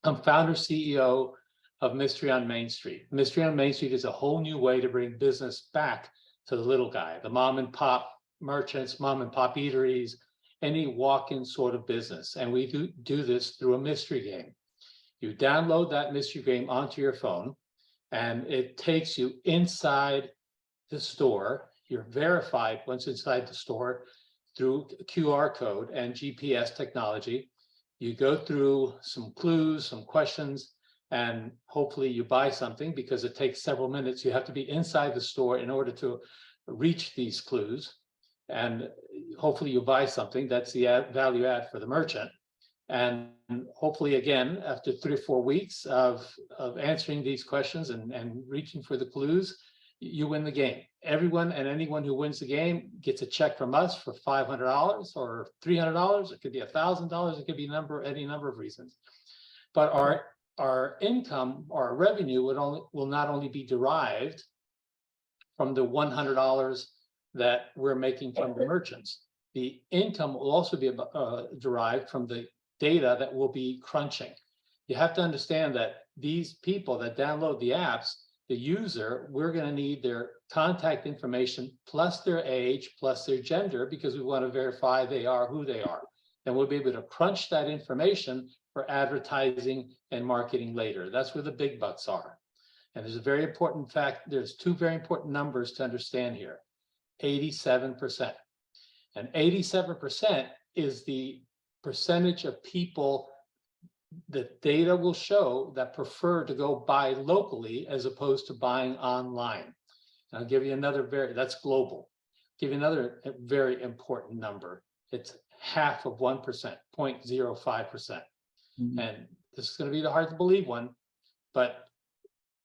I'm founder CEO of Mystery on Main Street. Mystery on Main Street is a whole new way to bring business back to the little guy, the mom and pop merchants, mom and pop eateries, any walk-in sort of business. And we do this through a mystery game. You download that mystery game onto your phone, and it takes you inside the store. You're verified once inside the store through QR code and GPS technology. You go through some clues, some questions, and hopefully you buy something, because it takes several minutes. You have to be inside the store in order to reach these clues, and hopefully you buy something. That's the value add for the merchant. And hopefully, again, after 3 or 4 weeks of answering these questions and reaching for the clues, you win the game. Everyone and anyone who wins the game gets a check from us for $500 or $300. It could be $1,000. It could be any number of reasons. But our income or our revenue will not only be derived from the $100 that we're making from the merchants. The income will also be derived from the data that we'll be crunching. You have to understand that these people that download the apps, the user, we're going to need their contact information plus their age plus their gender, because we want to verify they are who they are. Then we'll be able to crunch that information for advertising and marketing later. That's where the big bucks are. And there's a very important fact. There's 2 very important numbers to understand here. 87%. And 87% is the percentage of people that data will show that prefer to go buy locally as opposed to buying online. And I'll give you another that's global. Give you another very important number. It's half of 1%, 0.05%. And this is going to be the hard to believe one, but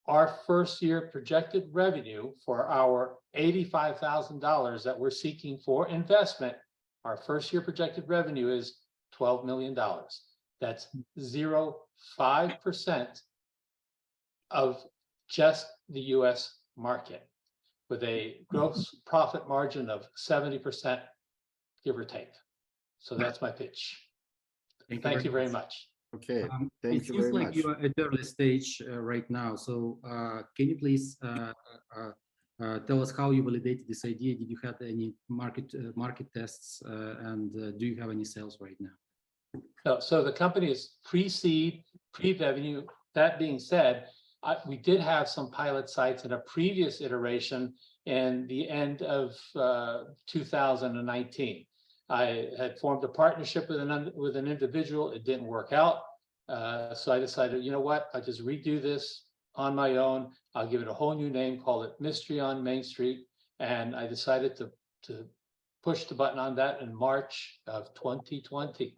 our first year projected revenue for our $85,000 that we're seeking for investment, our first year projected revenue is $12 million. That's 0.05% of just the US market, with a gross profit margin of 70%, give or take. So that's my pitch. Thank you very much. Okay, It thank you seems very like much. you are at early stage right now. So can you please Tell us how you validated this idea. Did you have any market tests, and do you have any sales right now? No, so the company is pre-seed, pre-revenue. That being said, we did have some pilot sites in a previous iteration in the end of 2019. I had formed a partnership with an individual. It didn't work out. So I decided, you know what, I just redo this on my own. I'll give it a whole new name, call it Mystery on Main Street. And I decided to push the button on that in March of 2020.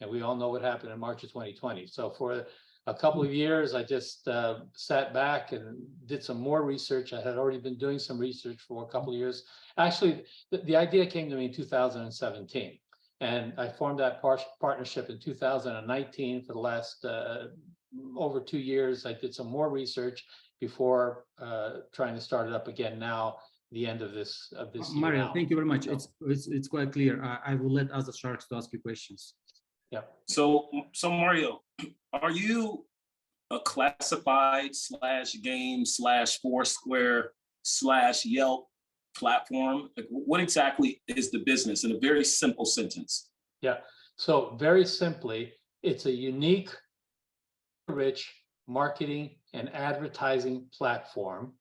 And we all know what happened in March of 2020. So for a couple of years, I just sat back and did some more research. I had already been doing some research for a couple of years. Actually, the idea came to me in 2017. And I formed that partnership in 2019. For the last over 2 years, I did some more research before trying to start it up again now, the end of this year. Mario, now. thank you very much. It's quite clear. I will let other sharks to ask you questions. Yeah. So Mario, are you a classified /game /Foursquare /Yelp platform? Like, what exactly is the business in a very simple sentence? Yeah. So very simply, it's a unique, rich marketing and advertising platform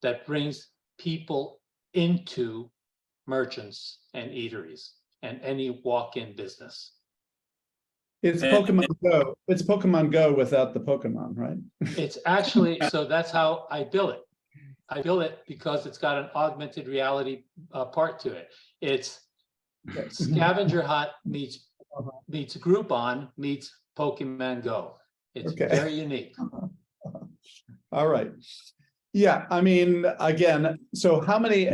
that brings people into merchants and eateries and any walk-in business. It's Pokemon Go. It's Pokemon Go without the Pokemon, right? It's actually, so that's how I build it. I build it because it's got an augmented reality part to it. It's Scavenger Hunt meets Groupon meets Pokemon Go. It's very unique. All right. Yeah, I mean, again, so how many,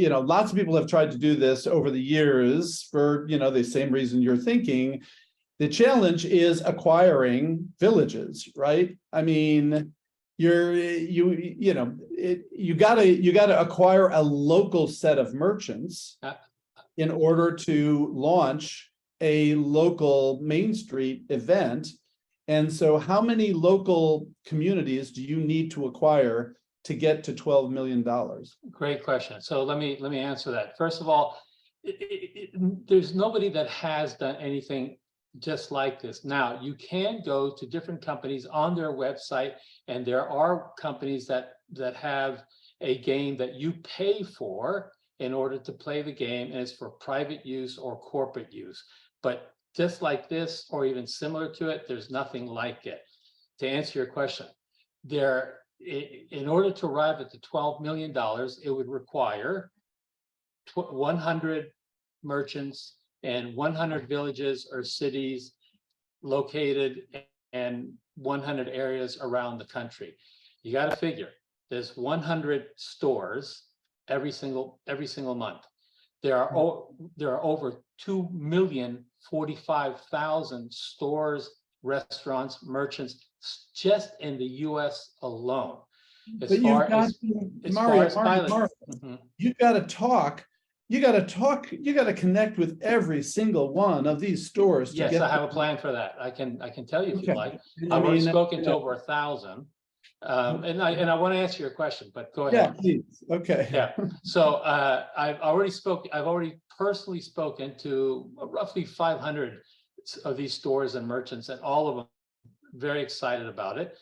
lots of people have tried to do this over the years for, the same reason you're thinking. The challenge is acquiring villages, right? I mean, you gotta acquire a local set of merchants in order to launch a local Main Street event. And so how many local communities do you need to acquire to get to $12 million? Great question. So let me answer that. First of all, there's nobody that has done anything just like this. Now, you can go to different companies on their website, and there are companies that have a game that you pay for in order to play the game, and it's for private use or corporate use. But just like this, or even similar to it, there's nothing like it. To answer your question, in order to arrive at the $12 million, it would require 100 merchants and 100 villages or cities located in 100 areas around the country. You got to figure there's 100 stores every single month. There are over 2,045,000 stores, restaurants, merchants just in the U.S. alone. But you've got Mario, you've got to talk. You got to connect with every single one of these stores. Yes, I have a plan for that. I can tell you if you'd like. I've already spoken to over 1,000. And I want to answer your question, but go ahead. Yeah, please. Okay. Yeah. So I've already personally spoken to roughly 500 of these stores and merchants, and all of them very excited about it.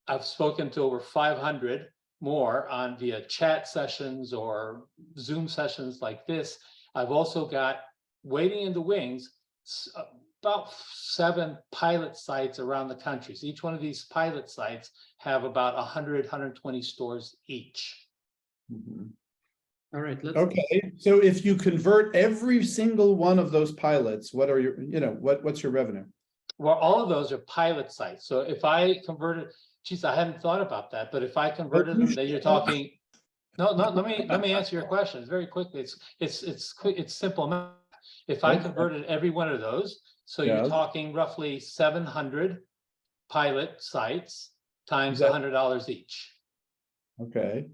I've spoken to over 500 more on via chat sessions or Zoom sessions like this. I've also got waiting in the wings about 7 pilot sites around the country. So each one of these pilot sites have about 100, 120 stores each. Mm-hmm. All right. Okay. So if you convert every single one of those pilots, what are your, what's your revenue? Well, all of those are pilot sites. So if I converted, geez, I hadn't thought about that, but if I converted them, then you're talking. No. Let me answer your question very quickly. It's simple math. If I converted every one of those, so you're talking roughly 700 pilot sites times $100 each. Okay.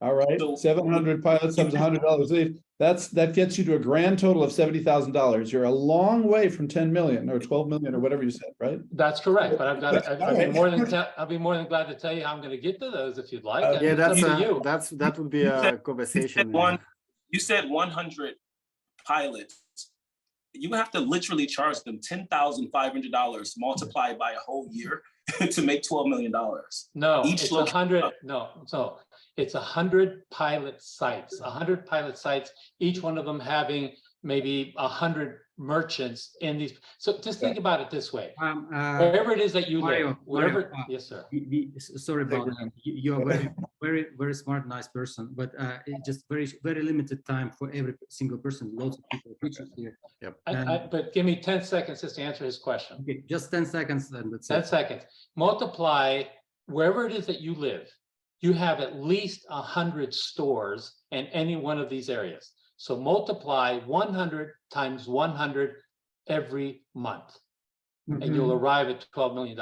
All right. 700 pilots times $100 each. that gets you to a grand total of $70,000. You're a long way from 10 million or 12 million or whatever you said, right? That's correct, but I'd be Right. more than I'll be more than glad to tell you how I'm going to get to those if you'd like. Yeah, It's up to you. that would be a conversation. You said 100 pilots. You have to literally charge them $10,500 multiplied by a whole year to make $12 million. No, Each it's location- 100. No, so it's 100 pilot sites. 100 pilot sites. Each one of them having maybe 100 merchants in these. So just think about it this way: wherever it is that you Mario, live, whatever. Mario, Yes, sir. Sorry about that. You're a very smart, nice person, but it's just very limited time for every single person. Lots of people pitching here. Yep. But give me 10 seconds just to answer his question. Okay, just 10 seconds, and that's 10 it. seconds. Multiply wherever it is that you live. You have at least 100 stores in any one of these areas. So multiply 100 times 100 every month, and you'll arrive at $12 million.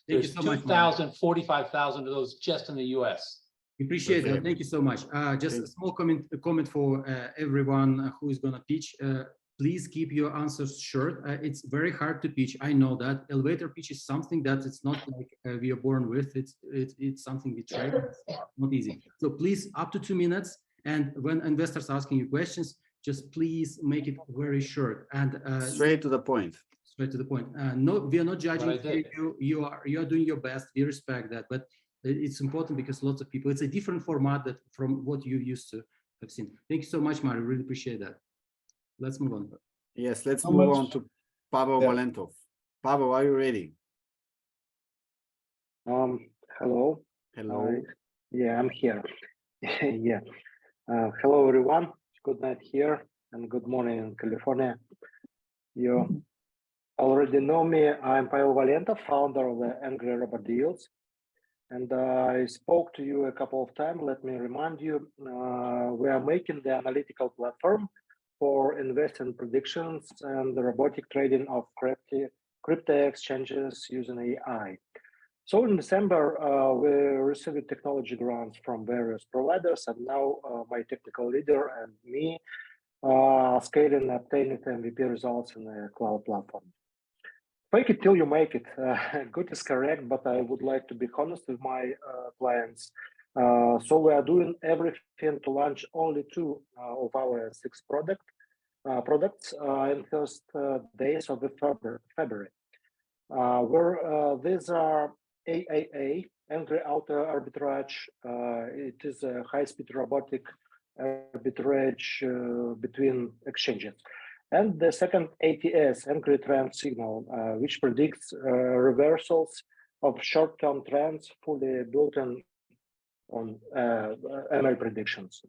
There's so much, 2,000, 45,000 of those just in the US. Appreciate that. Thank you so much. Just a small comment for everyone who is going to pitch. Please keep your answers short. It's very hard to pitch. I know that. Elevator pitch is something that it's not like we are born with. It's something we train. It's not easy. So please, up to 2 minutes. And when investors asking you questions, just please make it very short and straight to the point. Straight to the point. No, we are not judging you. You are doing your best. We respect that, but it's important because lots of people. It's a different format that from what you used to have seen. Thank you so much, Mario. Really appreciate that. Let's move on. Yes, let's move on to Pavel Valentov. Pavel, are you ready? Hello. Hello. Yeah, I'm here. Yeah. Hello, everyone. Good night here and good morning in California. You already know me. I'm Pavel Valentov, founder of the Angry Robot Deals. And I spoke to you a couple of times. Let me remind you, we are making the analytical platform for investing predictions and the robotic trading of crypto exchanges using AI. So in December, we received technology grants from various providers, and now my technical leader and me scaling and obtaining MVP results in the cloud platform. Fake it till you make it. Good is correct, but I would like to be honest with my clients. So we are doing everything to launch only 2 of our 6 products in first days of the February. Where these are AAA, Angry Auto Arbitrage. It is a high-speed robotic arbitrage between exchanges. And the second ATS, Angry Trend Signal, which predicts reversals of short-term trends fully built on ML predictions.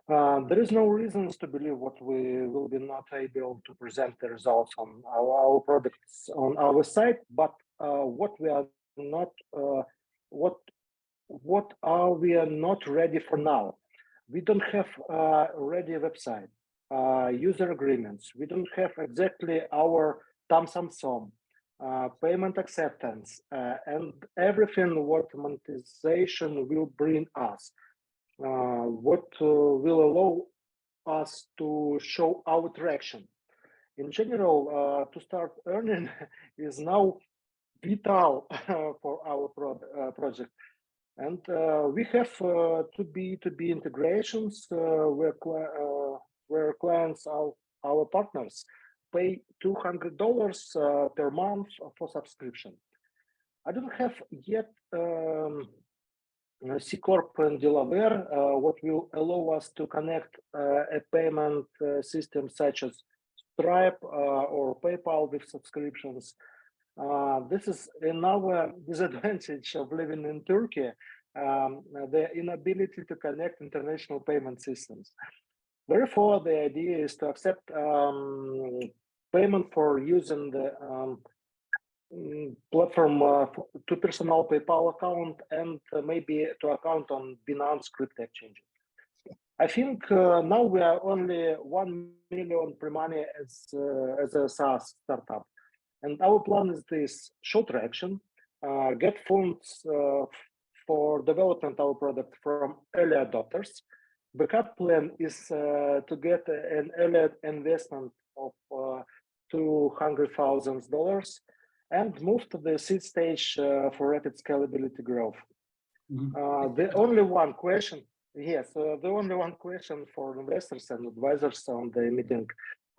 There is no reasons to believe what we will be not able to present the results on our products on our site, but what we are not, what are we are not ready for now? We don't have a ready website, user agreements. We don't have exactly our Tam payment acceptance, and everything what monetization will bring us. What will allow us to show our traction. In general, to start earning is now vital for our project. And we have B2B integrations where clients, our partners, pay $200 per month for subscription. I don't have yet C Corp in Delaware, what will allow us to connect a payment system such as Stripe or PayPal with subscriptions. This is another disadvantage of living in Turkey, the inability to connect international payment systems. Therefore, the idea is to accept payment for using the platform to personal PayPal account and maybe to account on Binance crypto exchanges. I think now we are only 1 million pre-money as a SaaS startup. And our plan is this: show traction, get funds for development of our product from early adopters, backup plan is to get an early investment of $200,000 and move to the seed stage for rapid scalability growth. The only one question, yes, the only one question for investors and advisors on the meeting,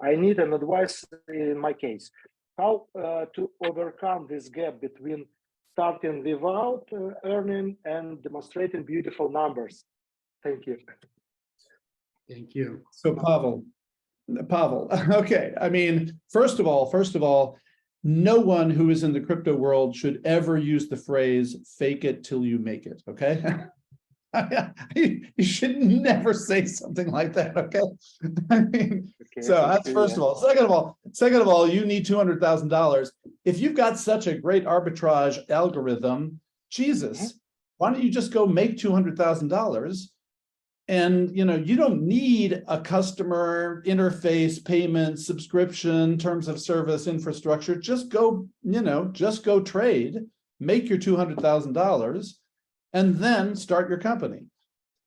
I need an advice in my case, how to overcome this gap between starting without earning and demonstrating beautiful numbers. Thank you. Thank you. So Pavel, okay. I mean, first of all, no one who is in the crypto world should ever use the phrase "fake it till you make it." Okay, you should never say something like that. Okay, I mean, Okay, so that's first of all. Second of all, you need $200,000. If you've got such a great arbitrage algorithm, Jesus, why don't you just go make $200,000? And you don't need a customer interface, payment, subscription, terms of service, infrastructure. Just go, just go trade, make your $200,000, and then start your company.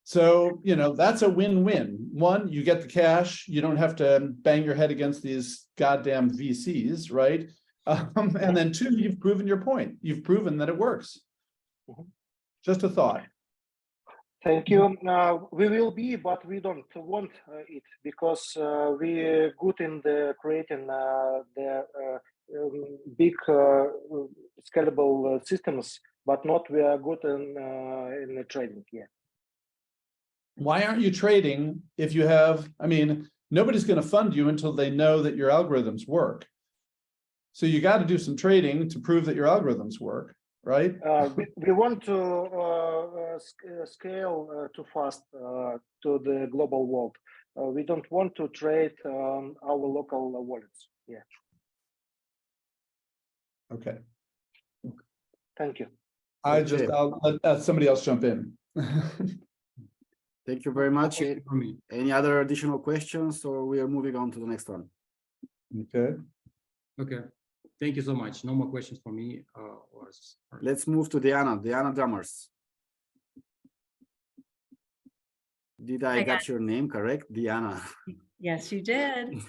So, that's a win-win. One, you get the cash, you don't have to bang your head against these goddamn VCs, right? And then two, you've proven your point. You've proven that it works. Just a thought. Thank you. We will be, but we don't want it because we're good in the creating the big scalable systems, but not we are good in the trading. Yeah. Why aren't you trading if you have? I mean, nobody's going to fund you until they know that your algorithms work. So you got to do some trading to prove that your algorithms work. Right? We want to scale too fast to the global world. We don't want to trade our local wallets. Yeah. Okay. Thank you. I'll let somebody else jump in. Thank you very much. Any other additional questions, or we are moving on to the next one? Okay. Okay. Thank you so much. No more questions for me. Let's move to Diana Drummers. Did I get your name correct? Diana. Yes, you did.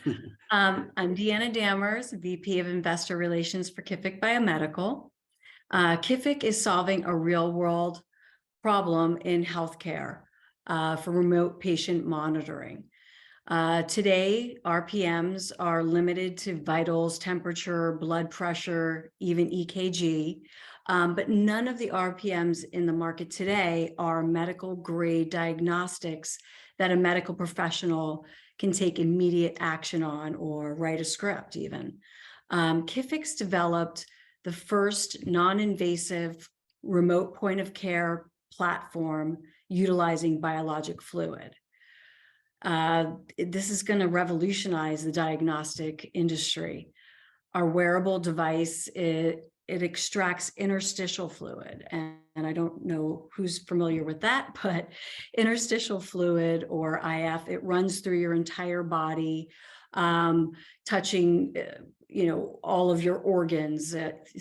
I'm Deanna Dammers, VP of Investor Relations for Kific Biomedical. Kific is solving a real world problem in healthcare for remote patient monitoring. Today, RPMs are limited to vitals, temperature, blood pressure, even EKG, but none of the RPMs in the market today are medical grade diagnostics that a medical professional can take immediate action on or write a script even. Kific's developed the first non-invasive remote point of care platform utilizing biologic fluid. This is going to revolutionize the diagnostic industry. Our wearable device, it extracts interstitial fluid. And I don't know who's familiar with that, but interstitial fluid, or IF, it runs through your entire body, touching all of your organs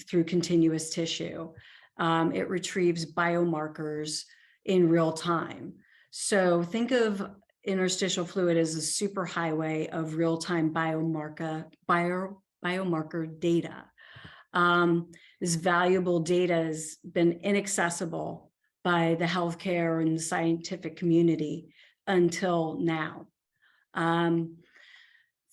through continuous tissue. It retrieves biomarkers in real time. So think of interstitial fluid as a superhighway of real-time biomarker data. This valuable data has been inaccessible by the healthcare and the scientific community until now.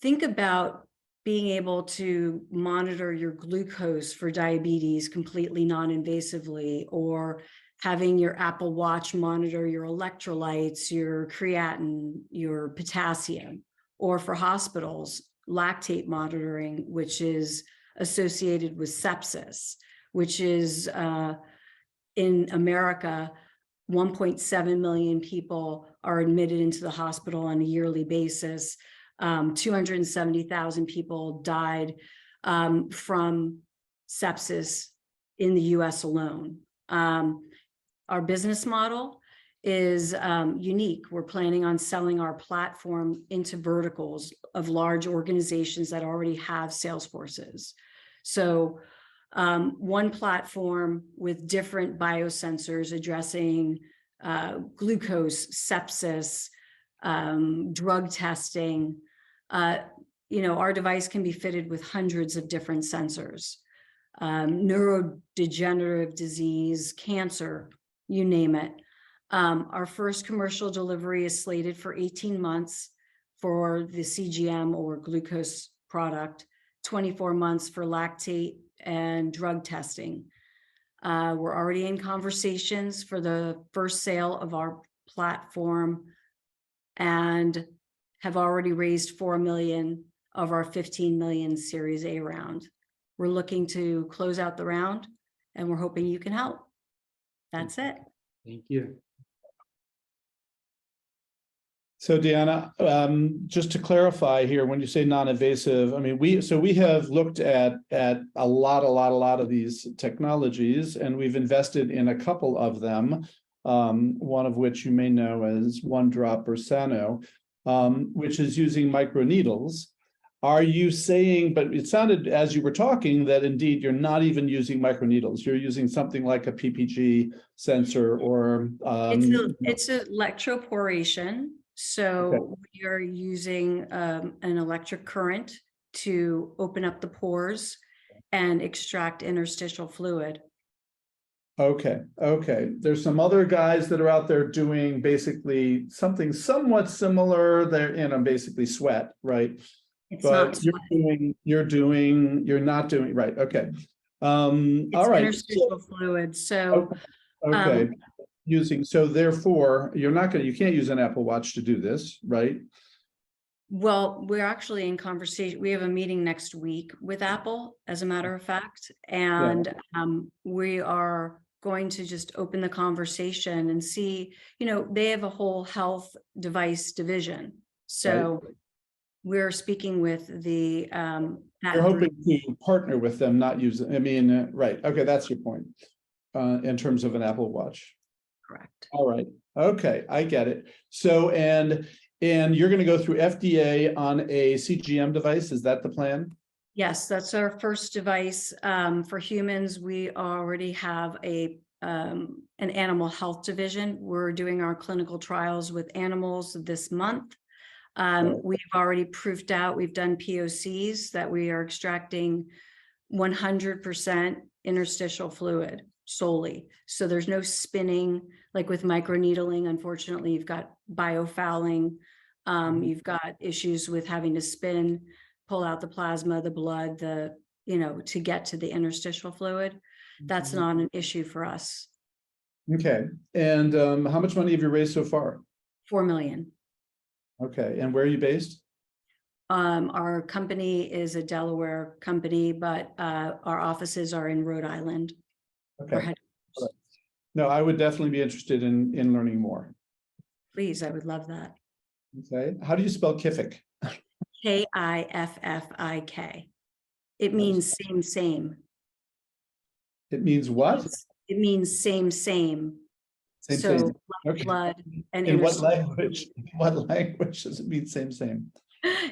Think about being able to monitor your glucose for diabetes completely non-invasively, or having your Apple Watch monitor your electrolytes, your creatinine, your potassium, or for hospitals, lactate monitoring, which is associated with sepsis, which is in America, 1.7 million people are admitted into the hospital on a yearly basis. 270,000 people died from sepsis in the US alone. Our business model is unique. We're planning on selling our platform into verticals of large organizations that already have sales forces. So one platform with different biosensors addressing glucose, sepsis, drug testing. Our device can be fitted with hundreds of different sensors, neurodegenerative disease, cancer, you name it. Our first commercial delivery is slated for 18 months for the CGM or glucose product, 24 months for lactate and drug testing. We're already in conversations for the first sale of our platform and have already raised 4 million of our 15 million Series A round. We're looking to close out the round and we're hoping you can help. That's it. Thank you. So Deanna, just to clarify here, when you say non-invasive, I mean, we have looked at a lot of these technologies, and we've invested in a couple of them. One of which you may know as One Drop or Sano, which is using microneedles. Are you saying, but it sounded as you were talking that indeed you're not even using microneedles, you're using something like a PPG sensor or it's electroporation. So we are using an electric current to open up the pores and extract interstitial fluid. Okay. There's some other guys that are out there doing basically something somewhat similar. They're basically sweat, right? It's but not you're not doing right. Okay. It's all right. interstitial fluid. So okay. So therefore you can't use an Apple Watch to do this, right? Well, we're actually in conversation. We have a meeting next week with Apple, as a matter of fact, and we are going to just open the conversation and see, they have a whole health device division. So we're speaking with the you're hoping to partner with them, not use it. Right. Okay, that's your point. In terms of an Apple Watch. Correct. All right. Okay, I get it. So and you're going to go through FDA on a CGM device. Is that the plan? Yes, that's our first device. For humans, we already have an animal health division. We're doing our clinical trials with animals this month. We've already proofed out, we've done POCs that we are extracting 100% interstitial fluid solely. So there's no spinning like with microneedling. Unfortunately, you've got biofouling. You've got issues with having to spin, pull out the plasma, the blood, to get to the interstitial fluid. That's not an issue for us. Okay. And how much money have you raised so far? 4 million. Okay. And where are you based? Our company is a Delaware company, but our offices are in Rhode Island. Okay. No, I would definitely be interested in learning more. Please, I would love that. Okay. How do you spell KIFFIK? KIFFIK. It means same. It means what? It means same. Same. Okay. Blood and in what language? What language does it mean same?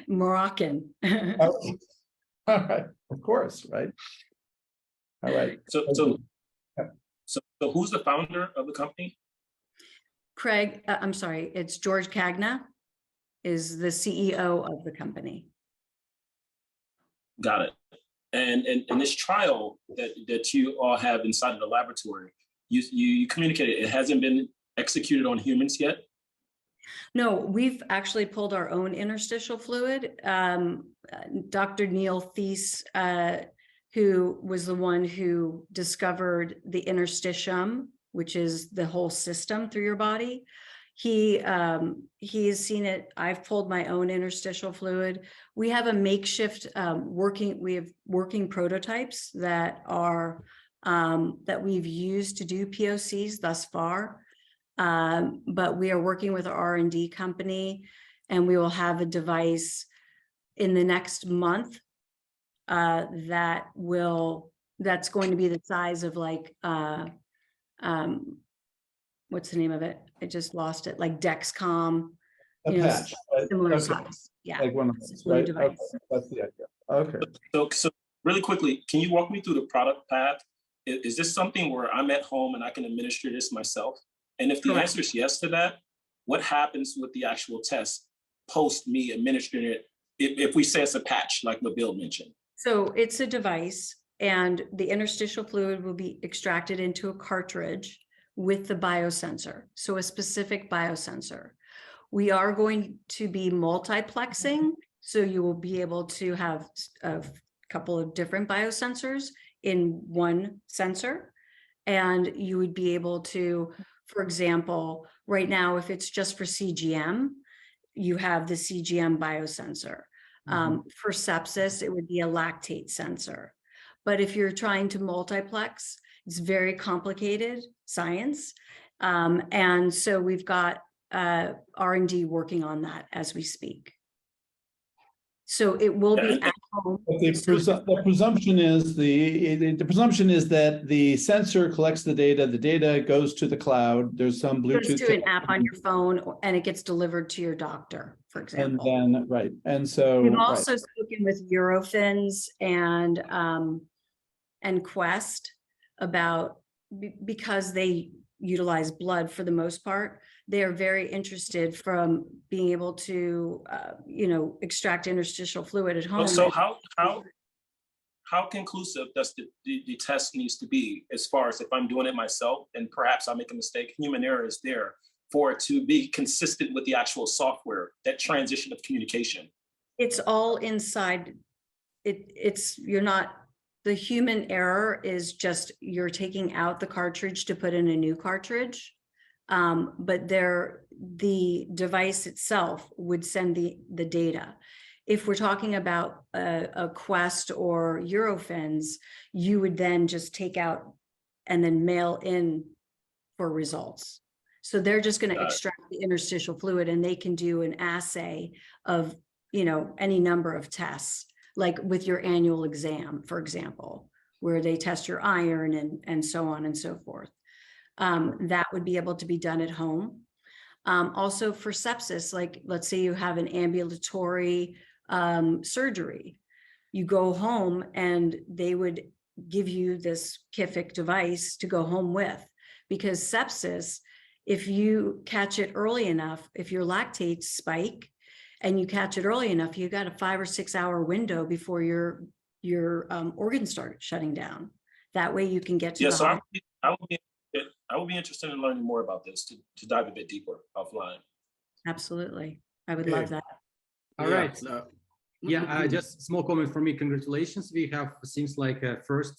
Moroccan. Oh, all right. Of course, right. All right. So who's the founder of the company? Craig, I'm sorry, it's George Cagna is the CEO of the company. Got it. And in this trial that you all have inside of the laboratory, you communicated it hasn't been executed on humans yet? No, we've actually pulled our own interstitial fluid. Dr. Neil Thies, who was the one who discovered the interstitium, which is the whole system through your body. He has seen it. I've pulled my own interstitial fluid. We have a makeshift we have working prototypes that are that we've used to do POCs thus far. But we are working with our R&D company, and we will have a device in the next month that's going to be the size of like what's the name of it? I just lost it. Like Dexcom, patch, right? similar size. Yeah, like one of those, right? Okay. That's the idea. Okay. So really quickly, can you walk me through the product path? Is this something where I'm at home and I can administer this myself? And if the answer is yes to that, what happens with the actual test post me administering it, if we say it's a patch, like what Bill mentioned? So it's a device, and the interstitial fluid will be extracted into a cartridge with the biosensor, so a specific biosensor. We are going to be multiplexing, so you will be able to have a couple of different biosensors in one sensor. And you would be able to, for example, right now, if it's just for CGM, you have the CGM biosensor. For sepsis, it would be a lactate sensor. But if you're trying to multiplex, it's very complicated science. And so we've got R&D working on that as we speak. So it will be at home. The presumption is the presumption is that the sensor collects the data goes to the cloud. There's some Bluetooth. Goes to an app on your phone, and it gets delivered to your doctor, for example. And then, right. And so we've also spoken with Eurofins and Quest about, because they utilize blood for the most part, they are very interested from being able to, extract interstitial fluid at home. So how conclusive does the test needs to be, as far as if I'm doing it myself and perhaps I make a mistake, human error is there, for it to be consistent with the actual software, that transition of communication? It's all inside. The human error is just, you're taking out the cartridge to put in a new cartridge. But the device itself would send the data. If we're talking about a Quest or Eurofins, you would then just take out and then mail in for results. So they're just going to extract the interstitial fluid, and they can do an assay of, any number of tests, like with your annual exam, for example, where they test your iron and so on and so forth. That would be able to be done at home. Also for sepsis, like let's say you have an ambulatory surgery, you go home and they would give you this KIFIC device to go home with, because sepsis, if you catch it early enough, if your lactates spike and you catch it early enough, you got a 5 or 6 hour window before your organs start shutting down. That way you can get to the so I would be interested in learning more about this, to dive a bit deeper offline. Absolutely. I would love that. All right. Just small comment from me. Congratulations. We have, seems like first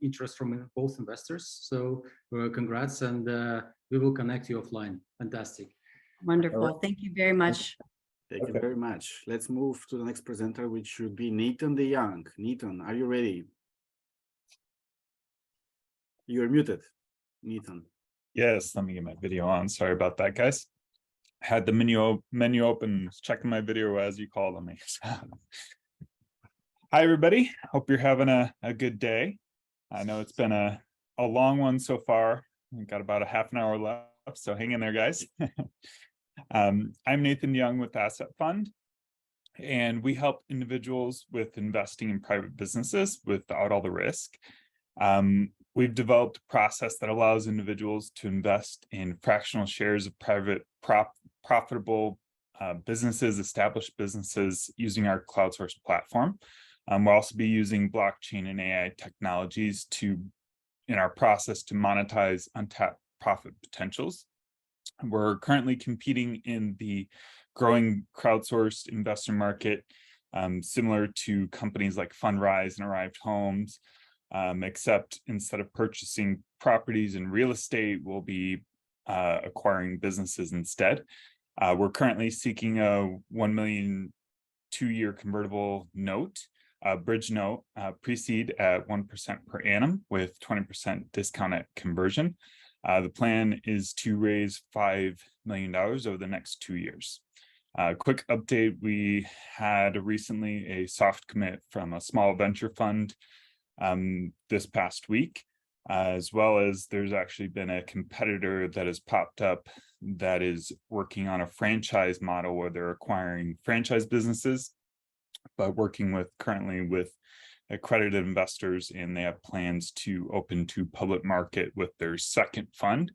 interest from both investors. So congrats, and we will connect you offline. Fantastic. Wonderful. Right. Thank you very much. Thank you very much. Let's move to the next presenter, which should be Nathan DeYoung. Nathan, are you ready? You're muted, Nathan. Yes, let me get my video on. Sorry about that, guys. I had the menu open, checking my video as you called on me. Hi, everybody. Hope you're having a good day. I know it's been a long one so far. We've got about a half an hour left, so hang in there, guys. I'm Nathan DeYoung with Asset Fund, and we help individuals with investing in private businesses without all the risk. We've developed a process that allows individuals to invest in fractional shares of private profitable businesses, established businesses, using our crowdsourced platform. We'll also be using blockchain and AI technologies in our process to monetize untapped profit potentials. We're currently competing in the growing crowdsourced investor market, similar to companies like Fundrise and Arrived Homes, except instead of purchasing properties and real estate, we'll be acquiring businesses instead. We're currently seeking a 1 million 2-year convertible note, bridge note, pre-seed at 1% per annum with 20% discount at conversion. The plan is to raise $5 million over the next 2 years. Quick update, we had recently a soft commit from a small venture fund this past week, as well as there's actually been a competitor that has popped up that is working on a franchise model where they're acquiring franchise businesses, but working currently with accredited investors, and they have plans to open to public market with their second fund.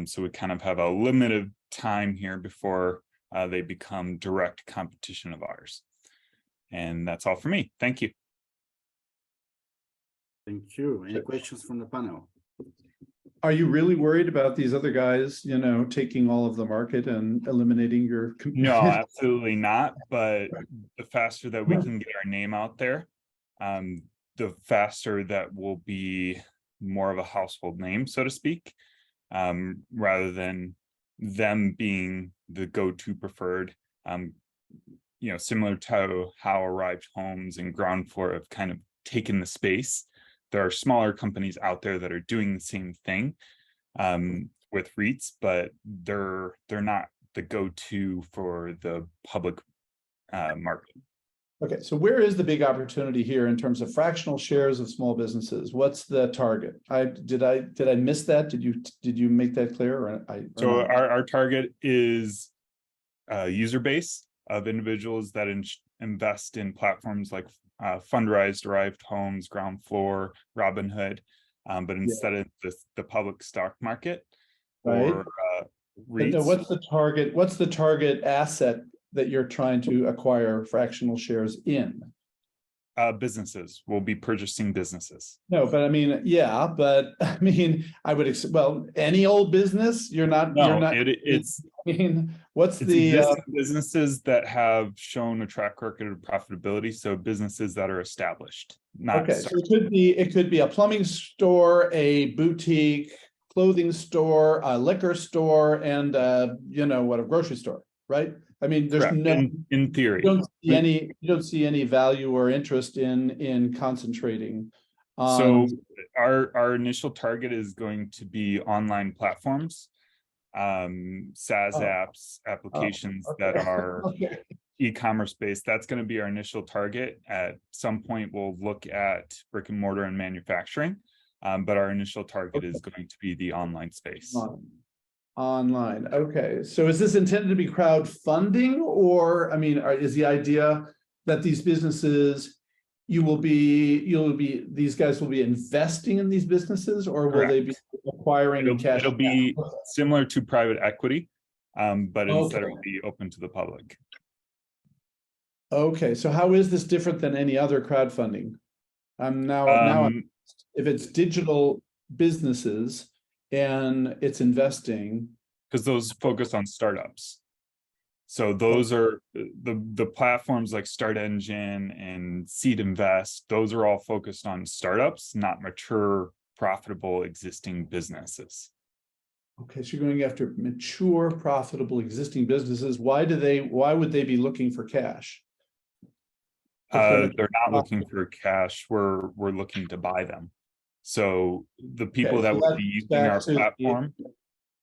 So we kind of have a limited time here before they become direct competition of ours. And that's all for me. Thank you. Thank you. Any questions from the panel? Are you really worried about these other guys, taking all of the market and eliminating your? No, absolutely not. But the faster that we can get our name out there, the faster that we'll be more of a household name, so to speak, rather than them being the go-to preferred. Similar to how Arrived Homes and Ground Floor have kind of taken the space. There are smaller companies out there that are doing the same thing with REITs, but they're not the go-to for the public market. Okay, so where is the big opportunity here in terms of fractional shares of small businesses? What's the target? Did I miss that? Did you make that clear? So our target is a user base of individuals that invest in platforms like Fundrise, Arrived Homes, Ground Floor, Robinhood, but instead of the public stock market, right? Or REITs. What's the target asset that you're trying to acquire fractional shares in? Businesses. We'll be purchasing businesses. No, but I mean, yeah, but I mean, I would any old business. You're not. It's. I mean, what's it's the businesses that have shown a track record of profitability? So businesses that are established. Not okay. So it could be a plumbing store, a boutique, clothing store, a liquor store, and a grocery store, right? I mean, there's correct. no in theory. You don't see any value or interest in concentrating on. So our initial target is going to be online platforms, SaaS apps, applications that are e-commerce based. That's going to be our initial target. At some point, we'll look at brick and mortar and manufacturing, but our initial target is going to be the online space. Online. Okay. So is this intended to be crowdfunding, or is the idea that these businesses, these guys will be investing in these businesses, or will they be acquiring cash? It'll be similar to private equity, but instead it will be open to the public. Okay. So how is this different than any other crowdfunding? If it's digital businesses and it's investing, because those focus on startups. So those are the platforms like Start Engine and Seed Invest. Those are all focused on startups, not mature, profitable existing businesses. Okay, so you're going after mature, profitable existing businesses. Why would they be looking for cash? They're not looking for cash. We're looking to buy them. So the people that would be using our platform.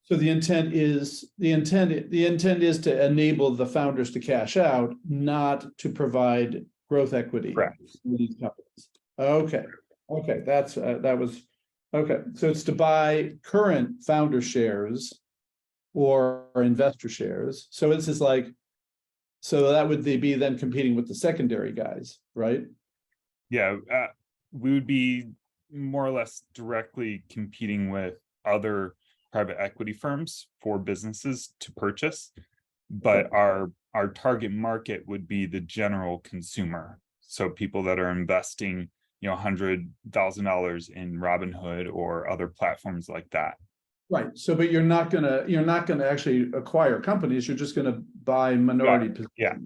So the intent is to enable the founders to cash out, not to provide growth equity. Correct. For these companies. Okay. That was okay. So it's to buy current founder shares or investor shares. So this is so that would they be then competing with the secondary guys, right? Yeah, we would be more or less directly competing with other private equity firms for businesses to purchase, but our target market would be the general consumer. So people that are investing, $100,000 in Robinhood or other platforms like that. Right. So, but you're not gonna actually acquire companies. You're just gonna buy minority positions. Yeah,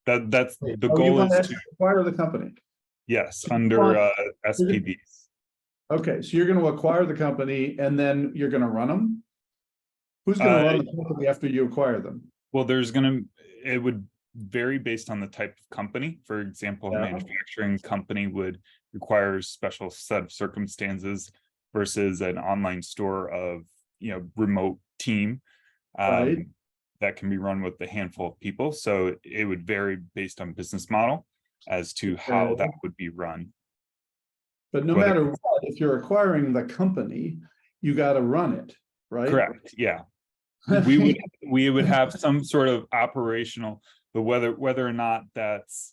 that's the goal is to acquire the company. Yes, under SPVs. Okay, so you're going to acquire the company and then you're going to run them? Who's going to run the company after you acquire them? Well, it would vary based on the type of company. For example, a manufacturing company would require a special set of circumstances versus an online store of, remote team that can be run with a handful of people. So it would vary based on business model as to how that would be run. But no matter what, if you're acquiring the company, you got to run it, right? Correct. Yeah. we would have some sort of operational, but whether or not that's,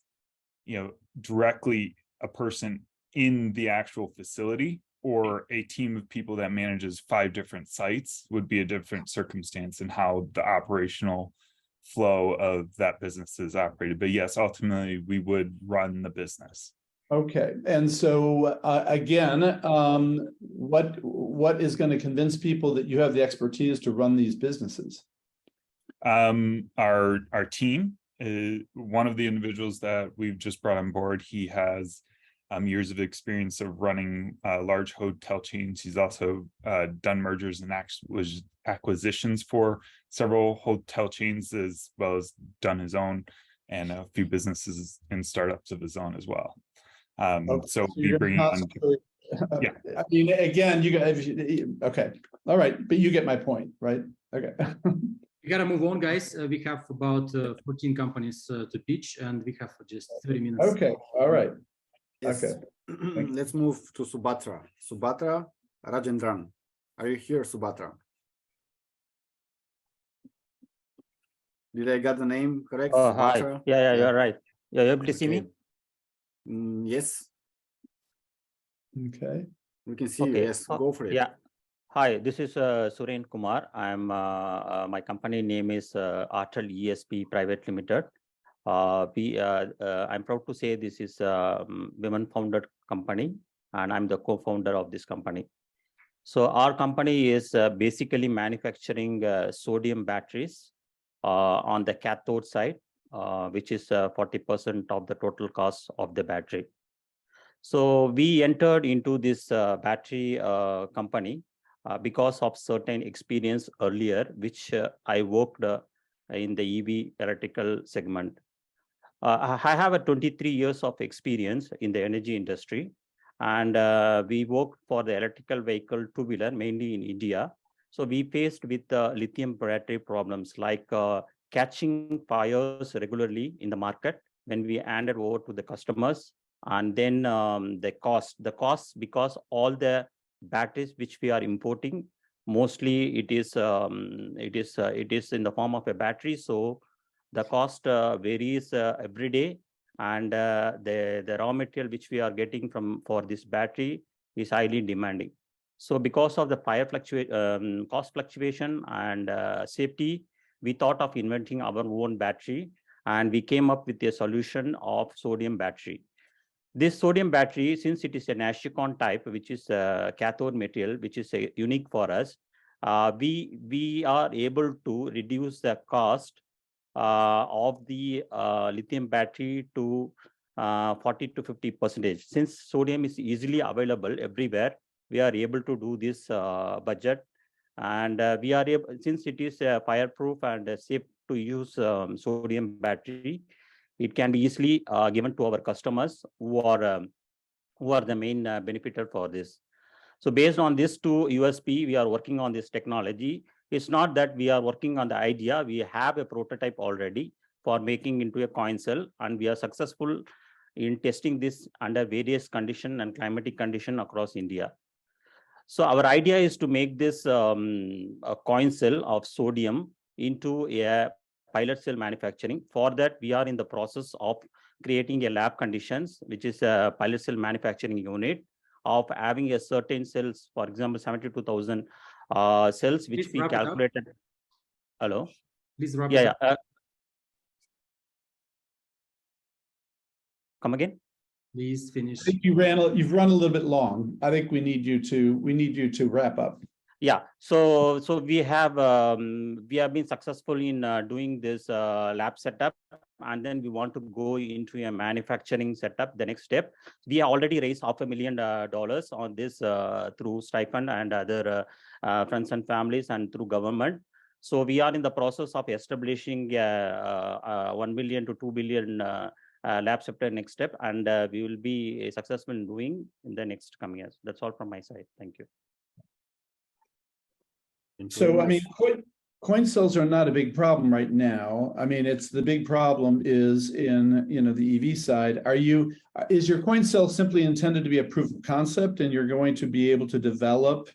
directly a person in the actual facility or a team of people that manages 5 different sites would be a different circumstance in how the operational flow of that business is operated. But yes, ultimately we would run the business. Okay, and so again, what is going to convince people that you have the expertise to run these businesses? Our team, one of the individuals that we've just brought on board, he has years of experience of running large hotel chains. He's also done mergers and acquisitions for several hotel chains, as well as done his own and a few businesses and startups of his own as well. So we bring on, yeah. I mean, again, you got, okay, all right, but you get my point, right? Okay. We gotta move on, guys. We have about 14 companies to pitch, and we have just 30 minutes. Okay, all right. Yes. Okay. Let's move to Subhatra. Subhatra Rajendran. Are you here, Subhatra? Did I get the name correct? Oh, hi. Subhatra? Yeah, you're right. You're able to see me? Yes. Okay. We can see you. Yes, go for it. Yeah. Hi, this is Suren Kumar. I'm my company name is Artel ESP Private Limited. I'm proud to say this is a women-founded company, and I'm the co-founder of this company. So our company is basically manufacturing sodium batteries on the cathode side, which is 40% of the total cost of the battery. So we entered into this battery company because of certain experience earlier, which I worked in the EV electrical segment. I have a 23 years of experience in the energy industry, and we worked for the electrical vehicle two-wheeler, mainly in India. So we faced with lithium battery problems like catching fires regularly in the market when we handed over to the customers, and then the cost because all the batteries which we are importing, mostly it is in the form of a battery, so the cost varies every day, and the raw material which we are getting for this battery is highly demanding. So because of the cost fluctuation and safety, we thought of inventing our own battery, and we came up with a solution of sodium battery. This sodium battery, since it is an Ashicon type, which is a cathode material, which is unique for us, we are able to reduce the cost of the lithium battery to 40 to 50%. Since sodium is easily available everywhere, we are able to do this budget, and we are able, since it is fireproof and safe to use sodium battery, it can be easily given to our customers who are the main benefiter for this. So based on this two USP, we are working on this technology. It's not that we are working on the idea. We have a prototype already for making into a coin cell, and we are successful in testing this under various conditions and climatic conditions across India. So our idea is to make this a coin cell of sodium into a pilot cell manufacturing. For that, we are in the process of creating a lab conditions, which is a pilot cell manufacturing unit of having a certain cells, for example, 72,000 cells, which we calculated. Hello? Please wrap it up. Come again? Please finish. I think you've run a little bit long. I think we need you to wrap up. Yeah, so we have been successful in doing this lab setup, and then we want to go into a manufacturing setup. The next step, we already raised $500,000 on this through stipend and other friends and families and through government. So we are in the process of establishing 1 billion to 2 billion lab sector next step, and we will be successful in doing in the next coming years. That's all from my side. Thank you. So, I mean, coin cells are not a big problem right now. I mean, it's the big problem is in, the EV side. Is your coin cell simply intended to be a proof of concept, and you're going to be able to develop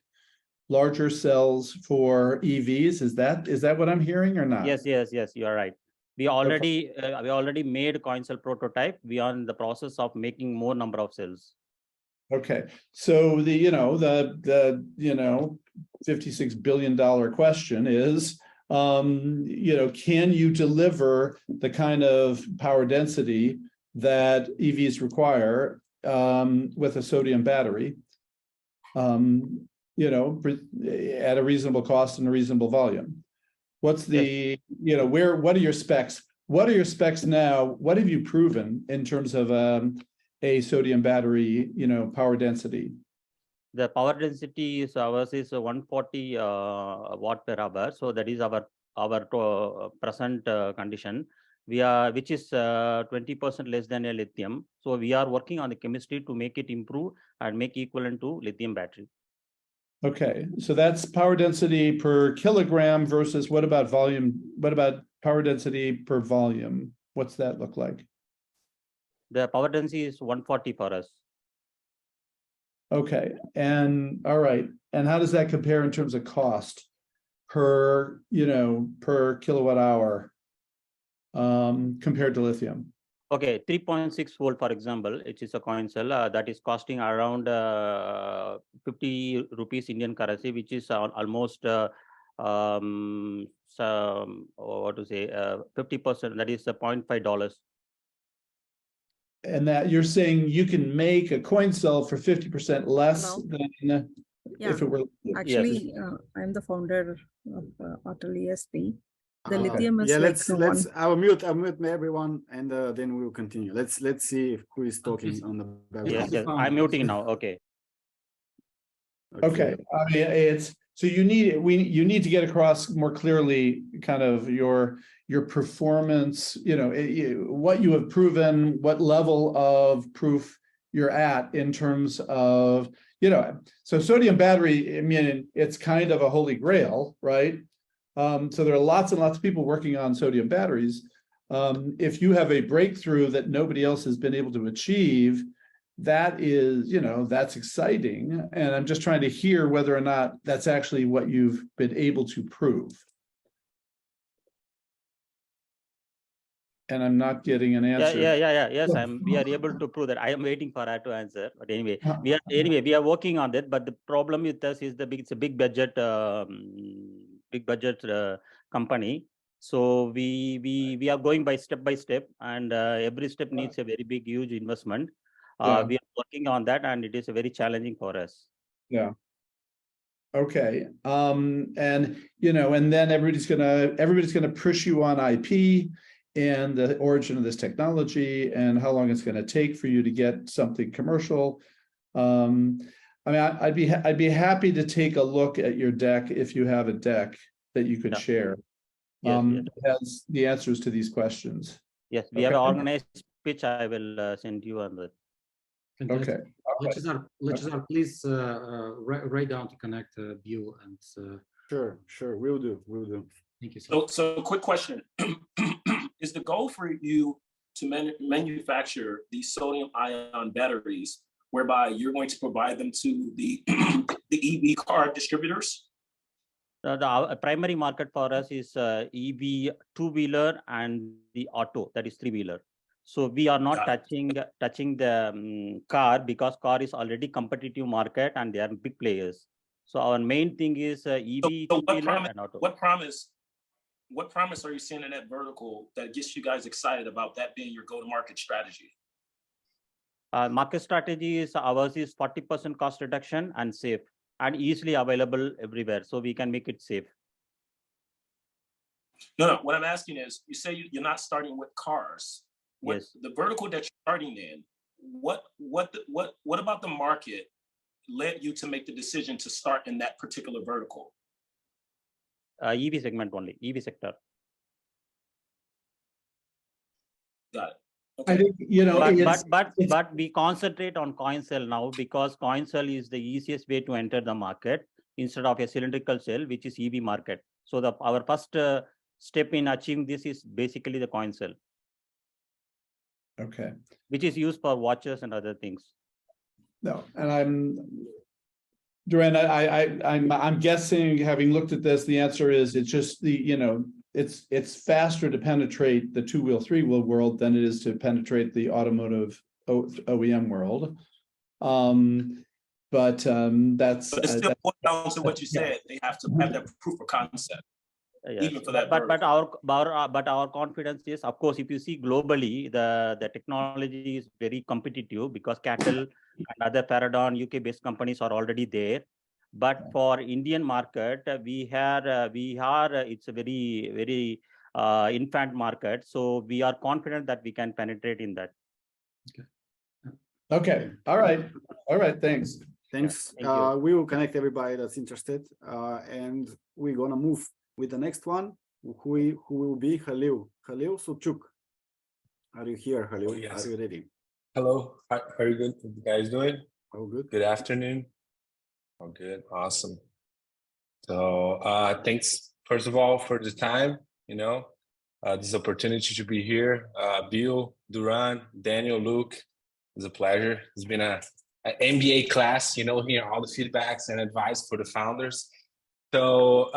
larger cells for EVs? Is that what I'm hearing or not? Yes, you are right. We already made coin cell prototype. We are in the process of making more number of cells. Okay, so the $56 billion question is, can you deliver the kind of power density that EVs require with a sodium battery, at a reasonable cost and a reasonable volume? What's the, what are your specs? What are your specs now? What have you proven in terms of a sodium battery, power density? The power density is ours is 140 watt per hour. So that is our present condition. Which is 20% less than a lithium. So we are working on the chemistry to make it improve and make equivalent to lithium battery. Okay, so that's power density per kilogram versus what about volume? What about power density per volume? What's that look like? The power density is 140 for us. Okay, and all right, and how does that compare in terms of cost per kilowatt hour compared to lithium? Okay, 3.6 volt, for example, it is a coin cell that is costing around 50 rupees Indian currency, which is almost what to say, 50%. That is $0.5. And that you're saying you can make a coin cell for 50% less than if it were. Actually, I'm the founder of Autel ESP. The Okay. lithium is Yeah, like let's I'll mute everyone, and then we'll continue. Let's see who is talking on the background. Yes, I'm muting now. Okay. Okay, I mean, it's so you need to get across more clearly kind of your performance, what you have proven, what level of proof you're at in terms of, so sodium battery, I mean, it's kind of a holy grail, right? So there are lots and lots of people working on sodium batteries. If you have a breakthrough that nobody else has been able to achieve, that is, that's exciting. And I'm just trying to hear whether or not that's actually what you've been able to prove. And I'm not getting an answer. Yes, we are able to prove that. I am waiting for her to answer. But anyway, we are working on that. But the problem with us is it's a big budget company. So we are going by step, and every step needs a very big, huge investment. We are working on that, and it is very challenging for us. Yeah. Okay. And and then everybody's gonna push you on IP and the origin of this technology and how long it's going to take for you to get something commercial. I mean, I'd be happy to take a look at your deck if you have a deck that you could share. That has the answers to these questions. Yes, we have an organized pitch. I will send you on that. Okay. Lechazar, please write down to connect Bill and. Sure, we'll do. Thank you. So quick question. Is the goal for you to manufacture these sodium ion batteries whereby you're going to provide them to the EV car distributors? The primary market for us is EV two-wheeler and the auto, that is three-wheeler. So we are not touching the car because car is already competitive market and they are big players. So our main thing is EV two-wheeler and auto. What promise are you seeing in that vertical that gets you guys excited about that being your go-to-market strategy? Market strategy is ours is 40% cost reduction and safe and easily available everywhere. So we can make it safe. No, what I'm asking is, you say you're not starting with cars. Yes. The vertical that you're starting in, what about the market led you to make the decision to start in that particular vertical? EV segment only, EV sector. Got it. Okay. I think, but we concentrate on coin cell now because coin cell is the easiest way to enter the market instead of a cylindrical cell, which is EV market. So our first step in achieving this is basically the coin cell. Okay. Which is used for watches and other things. No, and Duran, I'm guessing, having looked at this, the answer is it's just it's faster to penetrate the two-wheel, three-wheel world than it is to penetrate the automotive OEM world. But that's But it's still boils down to what you said. They have to have that proof of concept. Yes, Even for that but our confidence is, of course, if you see globally, the technology is very competitive because cattle and other Paragon UK-based companies are already there. But for Indian market, it's a very infant market, so we are confident that we can penetrate in that. Okay. All right. Thanks. Thanks. Thank you. We will connect everybody that's interested, and we're gonna move with the next one, who will be Khalil Suchuk. Are you here, Khalil? Oh, yes. Are you ready? Hello, how are you good? You guys doing? Oh, good. Good afternoon. Oh, good. Awesome. So thanks, first of all, for the time, this opportunity to be here. Bill, Duran, Daniel, Luke, it's a pleasure. It's been an MBA class, here all the feedbacks and advice for the founders. So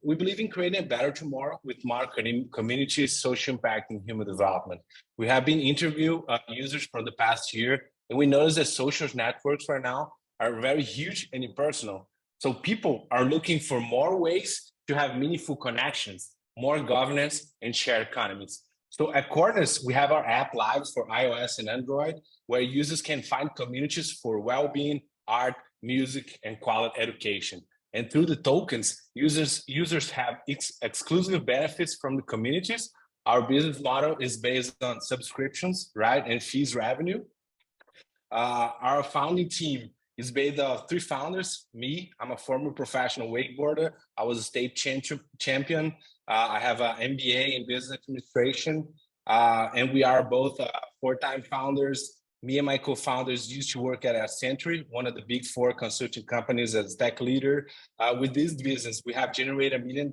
we believe in creating a better tomorrow with marketing, community, social impact, and human development. We have been interviewing users for the past year, and we noticed that social networks right now are very huge and impersonal. So people are looking for more ways to have meaningful connections, more governance, and shared economies. So at Corners, we have our app live for iOS and Android, where users can find communities for well-being, art, music, and quality education. And through the tokens, users have exclusive benefits from the communities. Our business model is based on subscriptions, right, and fees revenue. Our founding team is based on 3 founders. Me, I'm a former professional wakeboarder. I was a state champion. I have an MBA in business administration, and we are both 4-time founders. Me and my co-founders used to work at Accenture, one of the big 4 consulting companies as tech leader. With this business, we have generated $1 million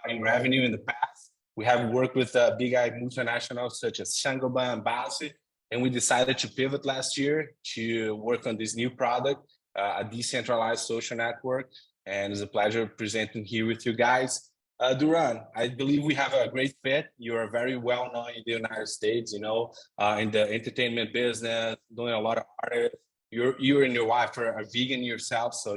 in revenue in the past. We have worked with big multinationals such as Saint-Gobain and Basi, and we decided to pivot last year to work on this new product, a decentralized social network. And it's a pleasure presenting here with you guys. Duran, I believe we have a great fit. You are very well known in the United States, in the entertainment business, doing a lot of artists. You and your wife are vegan yourself, so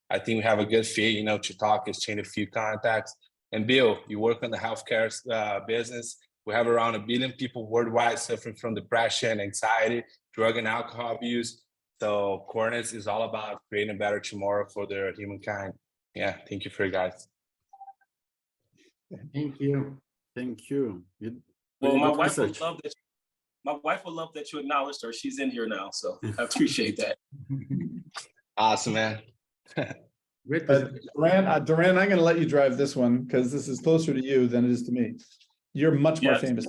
I think we have a good fit, to talk, exchange a few contacts. And Bill, you work on the healthcare business. We have around 1 billion people worldwide suffering from depression, anxiety, drug and alcohol abuse. So Corners is all about creating a better tomorrow for the humankind. Yeah, thank you for you guys. Thank you. Thank you. Well, my wife would love that. My wife would love that you acknowledged her. She's in here now, so I appreciate that. Awesome, man. Great. Duran, I'm going to let you drive this one because this is closer to you than it is to me. You're much more famous.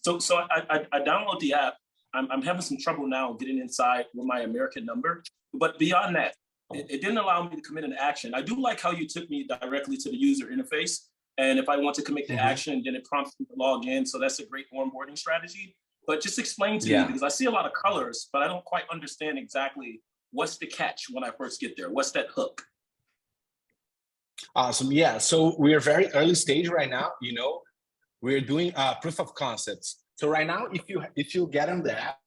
So I download the app. I'm having some trouble now getting inside with my American number, but beyond that, it didn't allow me to commit an action. I do like how you took me directly to the user interface. And if I want to commit the action, then it prompts me to log in. So that's a great onboarding strategy. But just explain to me, because I see a lot of colors, but I don't quite understand exactly what's the catch when I first get there. What's that hook? Awesome. Yeah. So we are very early stage right now. We're doing proof of concepts. So right now, if you get on the app,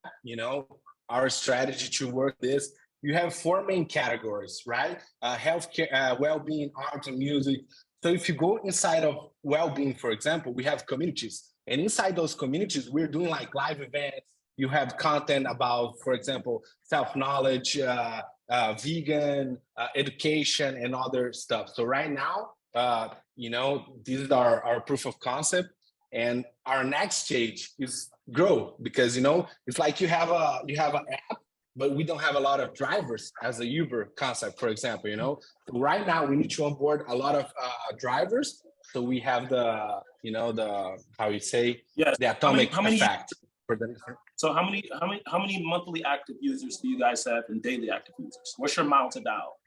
our strategy to work this, you have 4 main categories, right? Healthcare, well-being, art, and music. So if you go inside of well-being, for example, we have communities. And inside those communities, we're doing like live events. You have content about, for example, self-knowledge, vegan, education, and other stuff. So right now, this is our proof of concept. And our next stage is grow, because, it's like you have an app, but we don't have a lot of drivers as a Uber concept, for example, So right now we need to onboard a lot of drivers. So we have the atomic effect. So how many monthly active users do you guys have and daily active users? What's your mile to dial?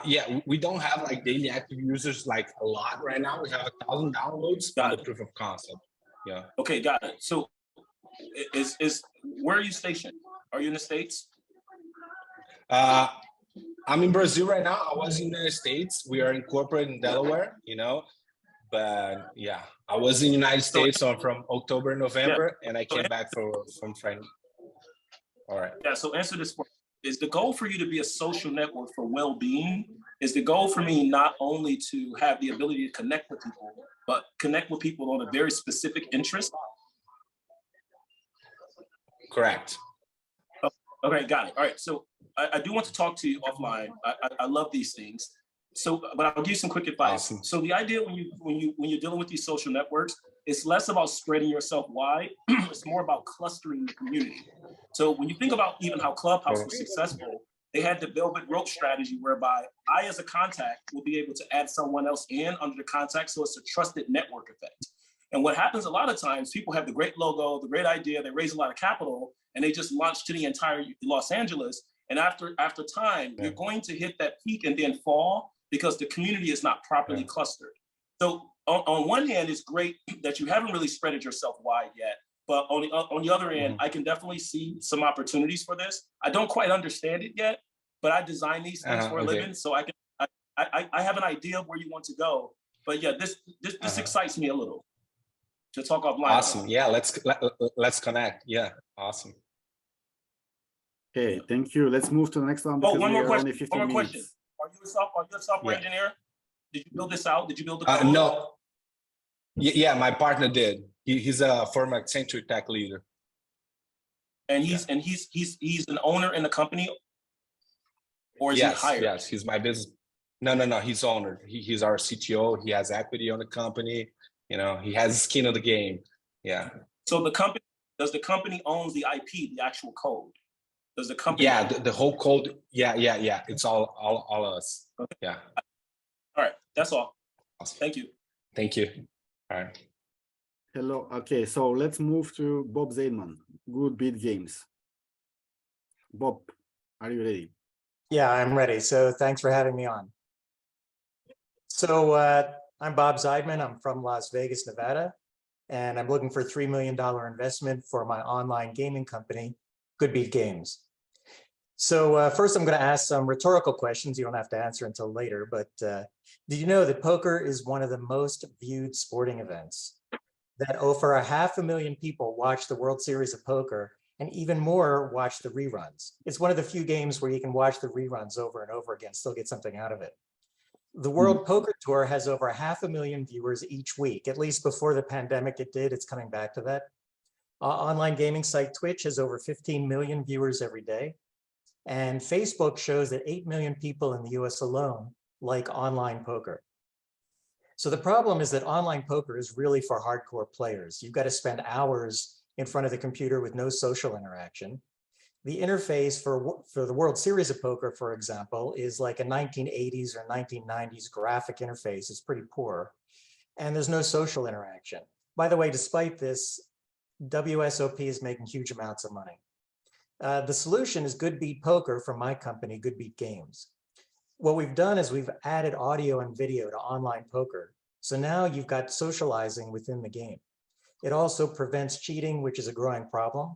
Yeah, we don't have like daily active users like a lot right now. We have 1,000 downloads on the proof of concept. Yeah. Okay, got it. So where are you stationed? Are you in the States? I'm in Brazil right now. I was in the United States. We are incorporated in Delaware, but yeah, I was in the United States from October, November, and I came back from training. All right. Yeah, so answer this for is the goal for you to be a social network for well-being? Is the goal for me not only to have the ability to connect with people, but connect with people on a very specific interest? Correct. Okay, got it. All right, so I do want to talk to you offline. I love these things. So, but I'll give you some quick advice. Awesome. So the idea when you're dealing with these social networks, it's less about spreading yourself wide. It's more about clustering the community. So when you think about even how Clubhouse was successful, they had the velvet rope strategy whereby I, as a contact, will be able to add someone else in under the contact. So it's a trusted network effect. And what happens a lot of times, people have the great logo, the great idea, they raise a lot of capital, and they just launch to the entire Los Angeles. And after time, you're going to hit that peak and then fall because the community is not properly clustered. So on one hand, it's great that you haven't really spreaded yourself wide yet. But on the other end, I can definitely see some opportunities for this. I don't quite understand it yet, but I design these things for a living, so I have an idea of where you want to go. But yeah, this excites me a little to talk offline. Awesome. Yeah, let's connect. Yeah, awesome. Okay, thank you. Let's move to the next one. Oh, one more question. Are you a software engineer? Did you build this out? Did you build the code? No. Yeah, my partner did. He's a former Accenture tech leader. And he's an owner in the company, or is he hired? Yes, he's my business. No, he's owner. He's our CTO. He has equity on the company. You know, he has skin in the game. Yeah. So does the company owns the IP, the actual code? Does the company? Yeah, the whole code. Yeah. It's all us. Okay. Yeah. All right, that's all. Awesome. Thank you. Thank you. All right. Hello. Okay, so let's move to Bob Zaidman, Good Beat Games. Bob, are you ready? Yeah, I'm ready. So thanks for having me on. So I'm Bob Zaidman. I'm from Las Vegas, Nevada, and I'm looking for a $3 million investment for my online gaming company, Good Beat Games. So first, I'm going to ask some rhetorical questions you don't have to answer until later, but did you know that poker is one of the most viewed sporting events? That over 500,000 people watch the World Series of Poker, and even more watch the reruns. It's one of the few games where you can watch the reruns over and over again, still get something out of it. The World Poker Tour has over 500,000 viewers each week. At least before the pandemic it did. It's coming back to that. Online gaming site Twitch has over 15 million viewers every day. And Facebook shows that 8 million people in the US alone like online poker. So the problem is that online poker is really for hardcore players. You've got to spend hours in front of the computer with no social interaction. The interface for the World Series of Poker, for example, is like a 1980s or 1990s graphic interface. It's pretty poor. And there's no social interaction. By the way, despite this, WSOP is making huge amounts of money. The solution is Good Beat Poker from my company, Good Beat Games. What we've done is we've added audio and video to online poker. So now you've got socializing within the game. It also prevents cheating, which is a growing problem.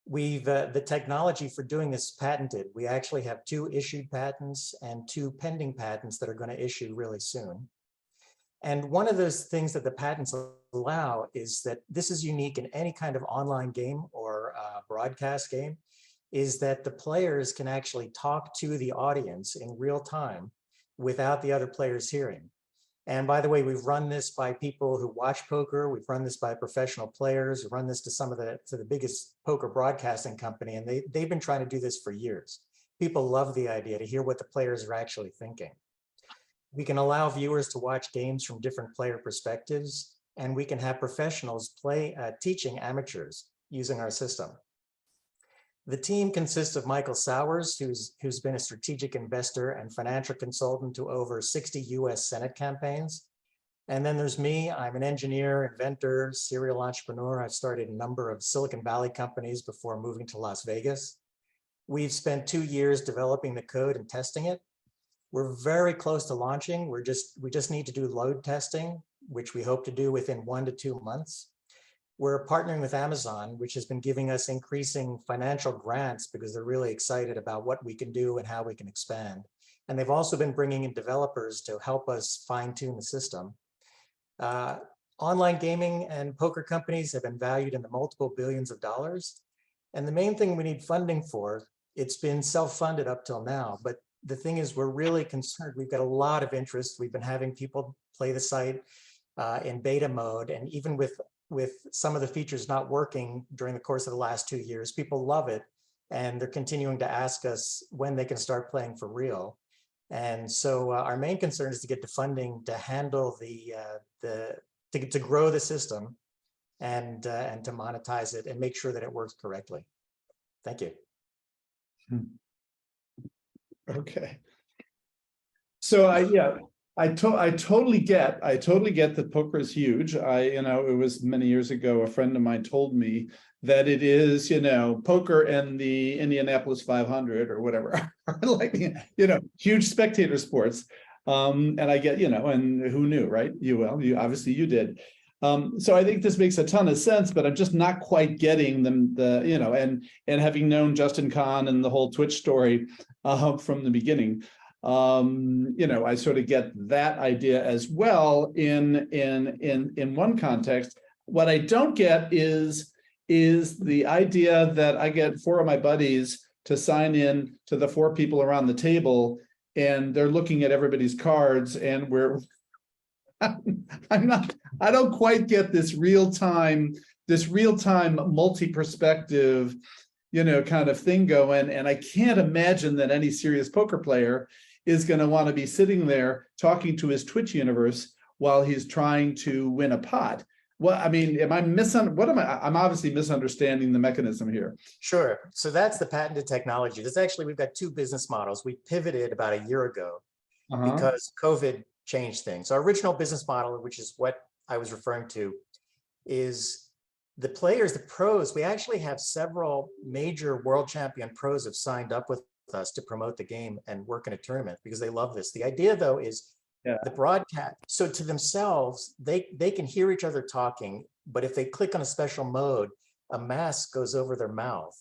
The technology for doing this is patented. We actually have 2 issued patents and 2 pending patents that are going to issue really soon. And one of those things that the patents allow is that this is unique in any kind of online game or broadcast game, is that the players can actually talk to the audience in real time without the other players hearing. And by the way, we've run this by people who watch poker. We've run this by professional players. We've run this to the biggest poker broadcasting company, and they've been trying to do this for years. People love the idea to hear what the players are actually thinking. We can allow viewers to watch games from different player perspectives, and we can have professionals teaching amateurs using our system. The team consists of Michael Sowers, who's been a strategic investor and financial consultant to over 60 US Senate campaigns. And then there's me. I'm an engineer, inventor, serial entrepreneur. I've started a number of Silicon Valley companies before moving to Las Vegas. We've spent 2 years developing the code and testing it. We're very close to launching. We just need to do load testing, which we hope to do within 1 to 2 months. We're partnering with Amazon, which has been giving us increasing financial grants because they're really excited about what we can do and how we can expand. And they've also been bringing in developers to help us fine-tune the system. Online gaming and poker companies have been valued in the multiple billions of dollars. And the main thing we need funding for, it's been self-funded up till now, but the thing is, we're really concerned. We've got a lot of interest. We've been having people play the site in beta mode, and even with some of the features not working during the course of the last 2 years, people love it, and they're continuing to ask us when they can start playing for real. And so our main concern is to get the funding to handle to grow the system and to monetize it and make sure that it works correctly. Thank you. Okay. So I totally get that poker is huge. It was many years ago, a friend of mine told me that it is, poker and the Indianapolis 500 or whatever are like, huge spectator sports. And I get, and who knew, right? You obviously you did. So I think this makes a ton of sense, but I'm just not quite getting and having known Justin Kahn and the whole Twitch story from the beginning, I sort of get that idea as well in one context. What I don't get is the idea that I get 4 of my buddies to sign in to the 4 people around the table, and they're looking at everybody's cards, and I don't quite get this real-time multi-perspective, kind of thing going. And I can't imagine that any serious poker player is going to want to be sitting there talking to his Twitch universe while he's trying to win a pot. Well, I mean, I'm obviously misunderstanding the mechanism here. Sure. So that's the patented technology. We've got 2 business models. We pivoted about a year ago because COVID changed things. Our original business model, which is what I was referring to, is the pros. We actually have several major world champion pros have signed up with us to promote the game and work in a tournament because they love this. The idea, though, is the broadcast. So to themselves, they can hear each other talking, but if they click on a special mode, a mask goes over their mouth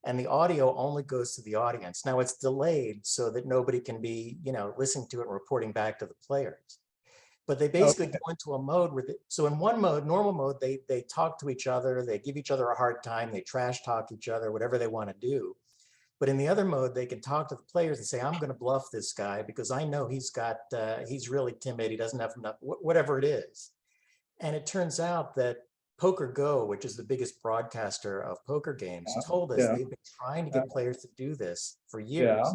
and the audio only goes to the audience. Now it's delayed so that nobody can be, listening to it and reporting back to the players. But they basically go into a mode so in one mode, normal mode, they talk to each other, they give each other a hard time, they trash talk each other, whatever they want to do. But in the other mode, they can talk to the players and say, I'm going to bluff this guy because I know he's really timid, he doesn't have enough, whatever it is. And it turns out that Poker Go, which is the biggest broadcaster of poker games, told us they've been trying to get players to do this for years,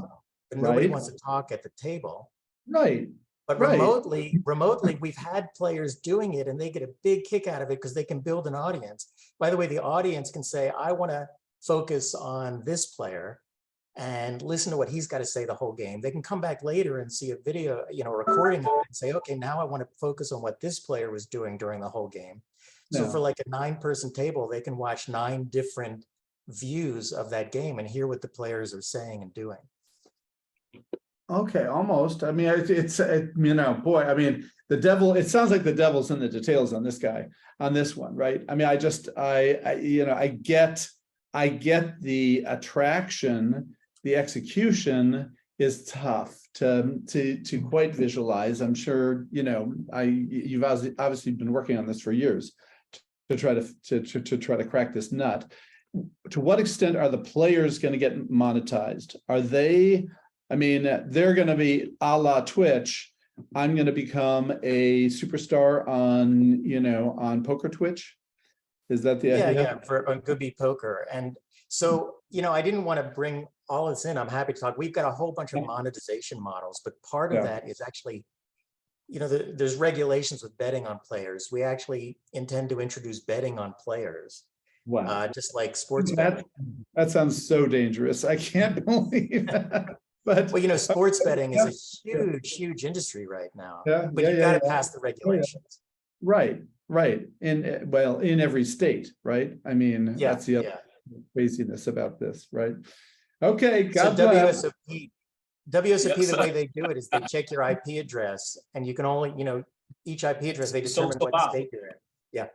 but nobody wants to talk at the table. Right. But remotely, we've had players doing it and they get a big kick out of it because they can build an audience. By the way, the audience can say, I want to focus on this player and listen to what he's got to say the whole game. They can come back later and see a video, a recording of it and say, okay, now I want to focus on what this player was doing during the whole game. So for like a 9-person table, they can watch 9 different views of that game and hear what the players are saying and doing. Okay, almost. I mean, boy, I mean, it sounds like the devil's in the details on this one, right? I mean, I get the attraction, the execution is tough to quite visualize. I'm sure, you've obviously been working on this for years to try to crack this nut. To what extent are the players going to get monetized? They're going to be a la Twitch. I'm going to become a superstar on Poker Twitch. Is that the idea? Yeah, on Good Poker. And so, I didn't want to bring all this in. I'm happy to talk. We've got a whole bunch of monetization models, but part of that is actually, there's regulations with betting on players. We actually intend to introduce betting on players. Wow. Just like sports betting. That sounds so dangerous. I can't believe that. But sports betting is a huge industry right now. But you've got to pass the regulations. Right. In every state, right? I mean, that's the other craziness about this, right? Okay, God bless. WSOP, the way they do it is they check your IP address, and you can only, each IP address, they determine what state you're in. Yeah.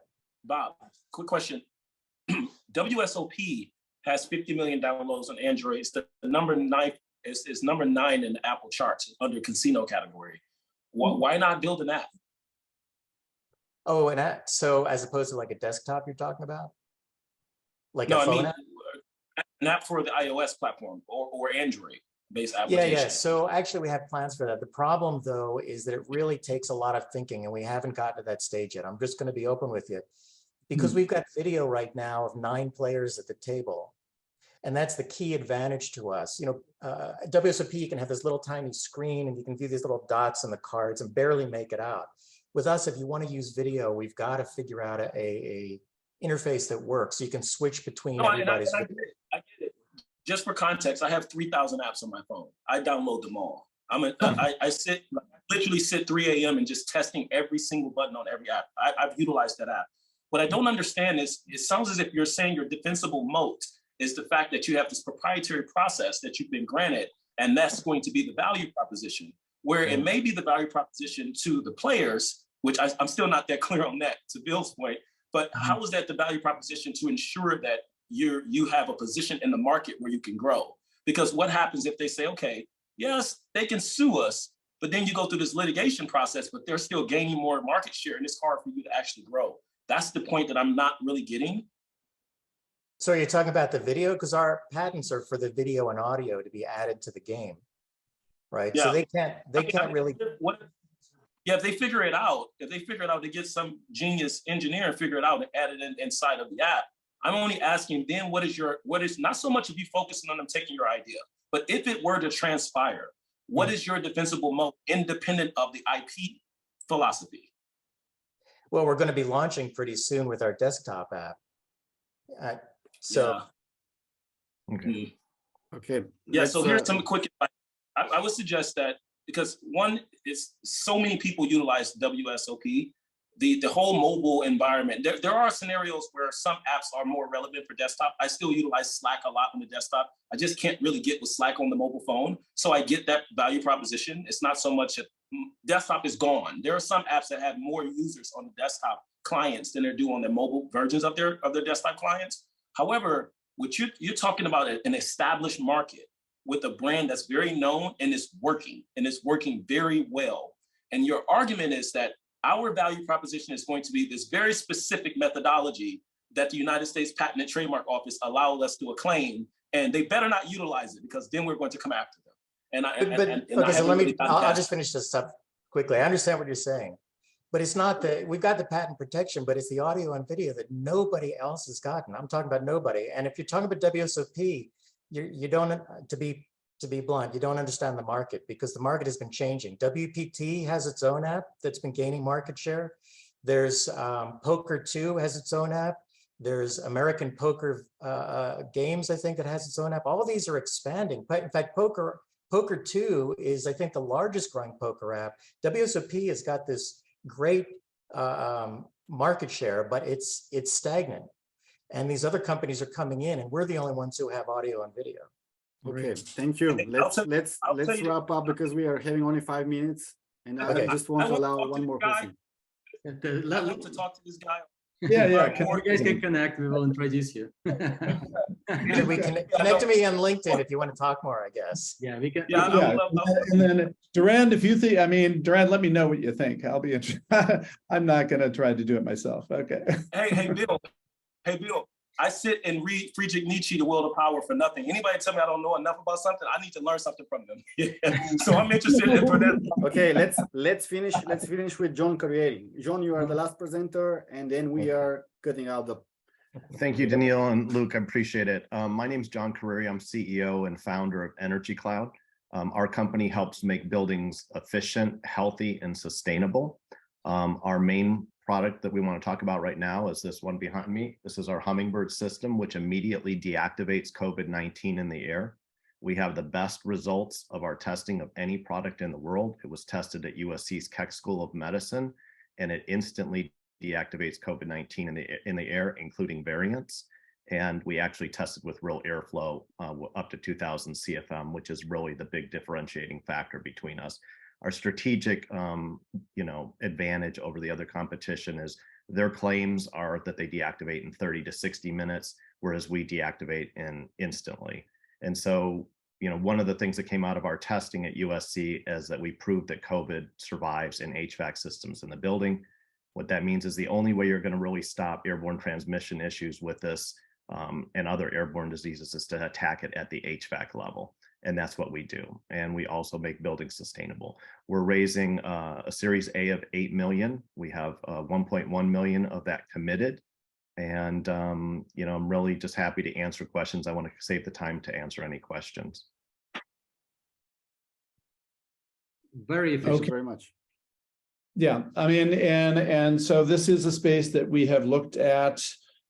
Bob, quick question. WSOP has 50 million downloads on Android. It's the number 9. It's number 9 in the Apple charts under casino category. Why not build an app? Oh, so as opposed to like a desktop you're talking about? Like No, a I phone mean, app? an app for the iOS platform or Android-based Yeah, application. So actually we have plans for that. The problem though is that it really takes a lot of thinking and we haven't gotten to that stage yet. I'm just going to be open with you. Because we've got video right now of 9 players at the table. And that's the key advantage to us. You know, WSOP, you can have this little tiny screen and you can view these little dots on the cards and barely make it out. With us, if you want to use video, we've got to figure out a interface that works so you can switch between No, everybody's I get it. I get it. Just for context, I have 3,000 apps on my phone. I download them all. I literally sit 3 a.m. and just testing every single button on every app. I've utilized that app. What I don't understand is it sounds as if you're saying your defensible moat is the fact that you have this proprietary process that you've been granted, and that's going to be the value proposition, where it may be the value proposition to the players, which I'm still not that clear on that, to Bill's point, but how is that the value proposition to ensure that you have a position in the market where you can grow? Because what happens if they say, okay, yes, they can sue us, but then you go through this litigation process, but they're still gaining more market share and it's hard for you to actually grow. That's the point that I'm not really getting. So you're talking about the video? Because our patents are for the video and audio to be added to the game, right? Yeah. So they can't really. Yeah, if they figure it out, they get some genius engineer and figure it out and add it inside of the app. I'm only asking then what is not so much of you focusing on them taking your idea, but if it were to transpire, what is your defensible moat independent of the IP philosophy? Well, we're going to be launching pretty soon with our desktop app. Okay. Yeah, so here's some quick advice. I would suggest that because one is so many people utilize WSOP, the whole mobile environment. There are scenarios where some apps are more relevant for desktop. I still utilize Slack a lot on the desktop. I just can't really get with Slack on the mobile phone. So I get that value proposition. It's not so much desktop is gone. There are some apps that have more users on the desktop clients than they do on their mobile versions of their desktop clients. However, what you're talking about an established market with a brand that's very known and is working very well. And your argument is that our value proposition is going to be this very specific methodology that the United States Patent and Trademark Office allowed us to acclaim, and they better not utilize it because then we're going to come after them. I'll just finish this up quickly. I understand what you're saying, but it's not that we've got the patent protection, but it's the audio and video that nobody else has gotten. I'm talking about nobody. And if you're talking about WSOP, you don't, to be blunt, you don't understand the market because the market has been changing. WPT has its own app that's been gaining market share. There's Poker 2 has its own app. There's American Poker Games, I think, that has its own app. All of these are expanding. In fact, Poker 2 is, I think, the largest growing poker app. WSOP has got this great market share, but it's stagnant. And these other companies are coming in, and we're the only ones who have audio and video. Okay, thank you. Let's wrap up because we are having only 5 minutes, and I just want to allow one more person. I want to talk to this guy. Yeah. You guys can connect. We will introduce you. We can connect to me on LinkedIn if you want to talk more, I guess. Yeah, we can. Yeah, and then Durand, if you think, Durand, let me know what you think. I'll be interested. I'm not going to try to do it myself. Okay. Hey, Bill. I sit and read Friedrich Nietzsche, The Will to Power for nothing. Anybody tell me I don't know enough about something, I need to learn something from them. So I'm interested in for that. Okay, let's finish with John Carrieri. John, you are the last presenter, and then we are cutting out the. Thank you, Daniil and Luke. I appreciate it. My name is John Carrieri. I'm CEO and founder of Energy Cloud. Our company helps make buildings efficient, healthy, and sustainable. Our main product that we want to talk about right now is this one behind me. This is our Hummingbird system, which immediately deactivates COVID-19 in the air. We have the best results of our testing of any product in the world. It was tested at USC's Keck School of Medicine, and it instantly deactivates COVID-19 in the air, including variants. And we actually tested with real airflow up to 2000 CFM, which is really the big differentiating factor between us. Our strategic, advantage over the other competition is their claims are that they deactivate in 30 to 60 minutes, whereas we deactivate instantly. And so, one of the things that came out of our testing at USC is that we proved that COVID survives in HVAC systems in the building. What that means is the only way you're going to really stop airborne transmission issues with this and other airborne diseases is to attack it at the HVAC level. And that's what we do. And we also make buildings sustainable. We're raising a Series A of 8 million. We have 1.1 million of that committed. And, you know, I'm really just happy to answer questions. I want to save the time to answer any questions. Very efficient. Thank you very much. Yeah, I mean, and so this is a space that we have looked at.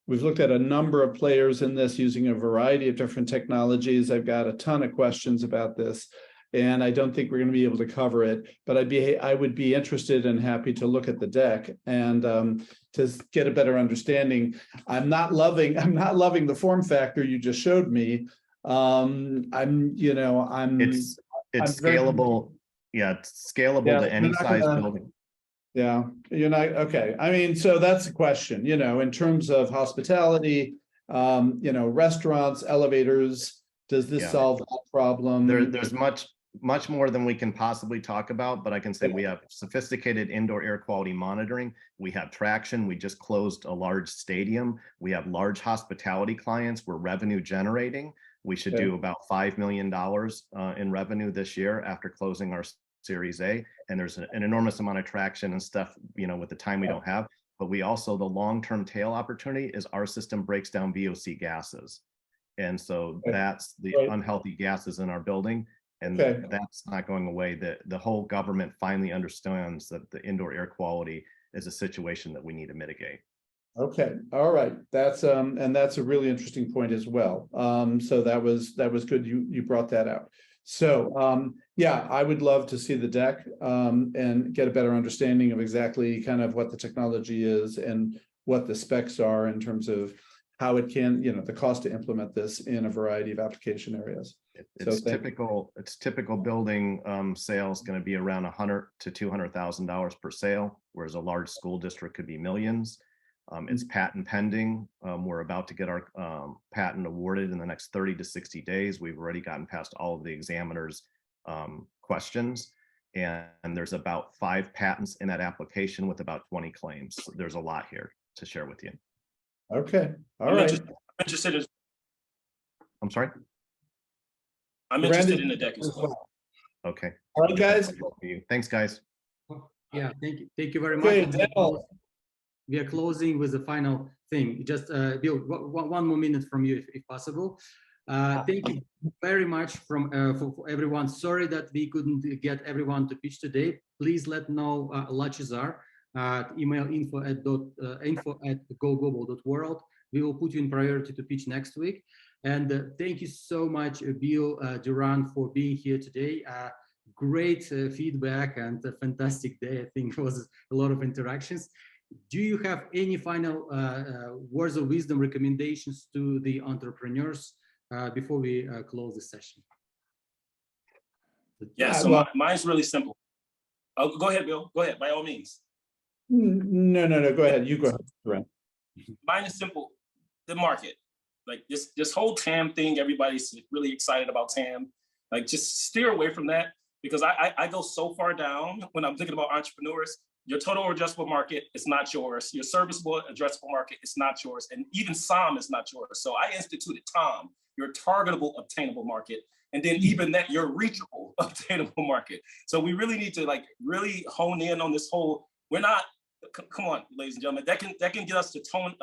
We've looked at a number of players in this using a variety of different technologies. I've got a ton of questions about this, and I don't think we're going to be able to cover it, but I would be interested and happy to look at the deck and to get a better understanding. I'm not loving the form factor you just showed me. It's scalable. Yeah, it's scalable to any size building. Yeah, you're not, okay. I mean, so that's a question, you know, in terms of hospitality, you know, restaurants, elevators, does this solve that problem? There's much more than we can possibly talk about, but I can say we have sophisticated indoor air quality monitoring. We have traction. We just closed a large stadium. We have large hospitality clients. We're revenue generating. We should do about $5 million in revenue this year after closing our Series A, and there's an enormous amount of traction and stuff, you know, with the time we don't have. But we also, the long-term tail opportunity is our system breaks down VOC gases, and so that's the unhealthy gases in our building, and that's not going away. The whole government finally understands that the indoor air quality is a situation that we need to mitigate. Okay, all right. That's and that's a really interesting point as well. So that was good. You brought that out. So yeah, I would love to see the deck and get a better understanding of exactly kind of what the technology is and what the specs are in terms of how it can, you know, the cost to implement this in a variety of application areas. It's typical building sales going to be around $100,000 to $200,000 per sale, whereas a large school district could be millions. It's patent pending. We're about to get our patent awarded in the next 30 to 60 days. We've already gotten past all of the examiners' questions, and there's about 5 patents in that application with about 20 claims. So there's a lot here to share with you. Okay, all right. I'm interested in. I'm sorry? I'm interested in the deck as well. Okay. All right, guys. Thanks, guys. Yeah, thank you very Okay, much. We are closing with the final thing. Just Bill, one more minute from you, if possible. Thank you very much for everyone. Sorry that we couldn't get everyone to pitch today. Please let know Lachizar email info@goglobal.world. We will put you in priority to pitch next week. And thank you so much, Bill Duran, for being here today. Great feedback and a fantastic day. I think it was a lot of interactions. Do you have any final words of wisdom, recommendations to the entrepreneurs before we close the session? Yeah, so mine's really simple. Oh, go ahead, Bill. Go ahead, by all means. No. Go ahead. You go ahead. Right. Mine is simple. The market, like this whole TAM thing. Everybody's really excited about TAM. Like, just steer away from that, because I go so far down when I'm thinking about entrepreneurs. Your total addressable market is not yours. Your serviceable addressable market is not yours. And even SOM is not yours. So I instituted TOM, your targetable obtainable market. And then even that, your reachable obtainable market. So we really need to really hone in on this whole, come on, ladies and gentlemen, that can get us to tune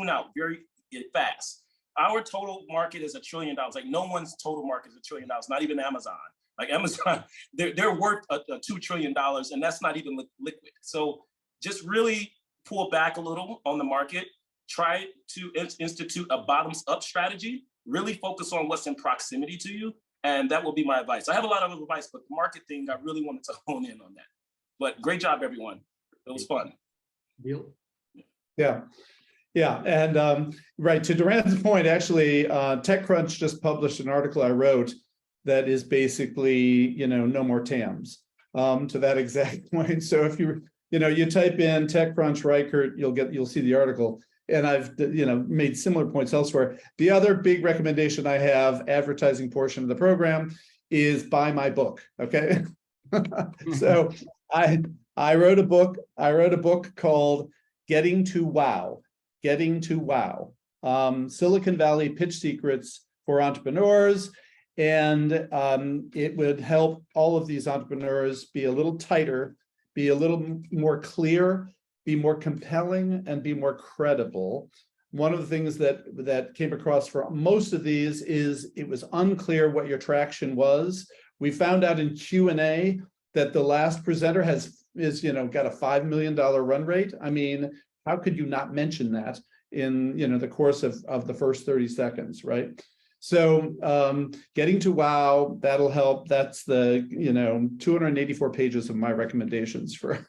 out very fast. Our total market is $1 trillion. Like, no one's total market is $1 trillion, not even Amazon. Like Amazon, they're worth $2 trillion, and that's not even liquid. So just really pull back a little on the market. Try to institute a bottoms-up strategy. Really focus on what's in proximity to you, and that will be my advice. I have a lot of advice, but the market thing, I really wanted to hone in on that. But great job, everyone. It was fun. Bill? Yeah, and right, to Duran's point, actually, TechCrunch just published an article I wrote that is basically, no more TAMs, to that exact point. So if you type in TechCrunch Reichert, you'll see the article. And I've, made similar points elsewhere. The other big recommendation I have, advertising portion of the program, is buy my book. Okay. So I wrote a book. I wrote a book called Getting to Wow. Getting to Wow. Silicon Valley Pitch Secrets for Entrepreneurs. And it would help all of these entrepreneurs be a little tighter, be a little more clear, be more compelling, and be more credible. One of the things that came across for most of these is it was unclear what your traction was. We found out in Q&A that the last presenter got a $5 million run rate. I mean, how could you not mention that in the course of the first 30 seconds, right? So getting to wow, that'll help. That's the 284 pages of my recommendations for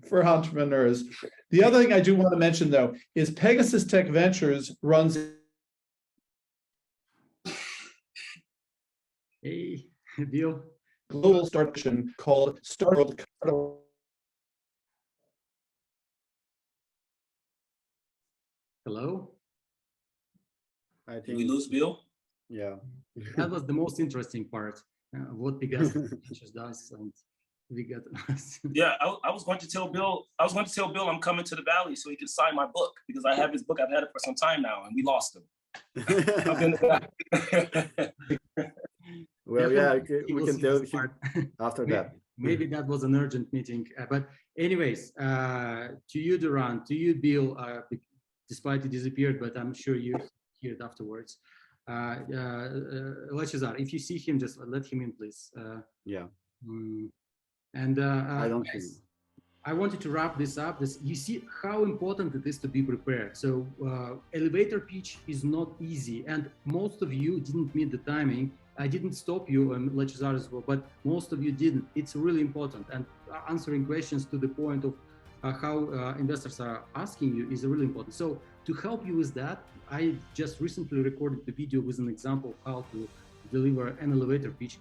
for entrepreneurs. The other thing I do want to mention though is Pegasus Tech Ventures runs Hey, Bill. Global startup called Startup. Hello. I think Did we lose Bill? Yeah. That was the most interesting part. What Pegasus Ventures does, and we got. Yeah, I was going to tell Bill. I was going to tell Bill I'm coming to the Valley so he can sign my book because I have his book. I've had it for some time now, and we lost him. Well, yeah, we can tell him after that. Maybe that was an urgent meeting. But anyways, to you, Duran, to you, Bill, despite you disappeared, but I'm sure you hear it afterwards. Lachazar, if you see him, just let him in, please. Yeah. And I don't see him. I wanted to wrap this up. You see how important it is to be prepared. So elevator pitch is not easy, and most of you didn't meet the timing. I didn't stop you, Lachazar as well, but most of you didn't. It's really important, and answering questions to the point of how investors are asking you is really important. So to help you with that, I just recently recorded the video with an example of how to deliver an elevator pitch.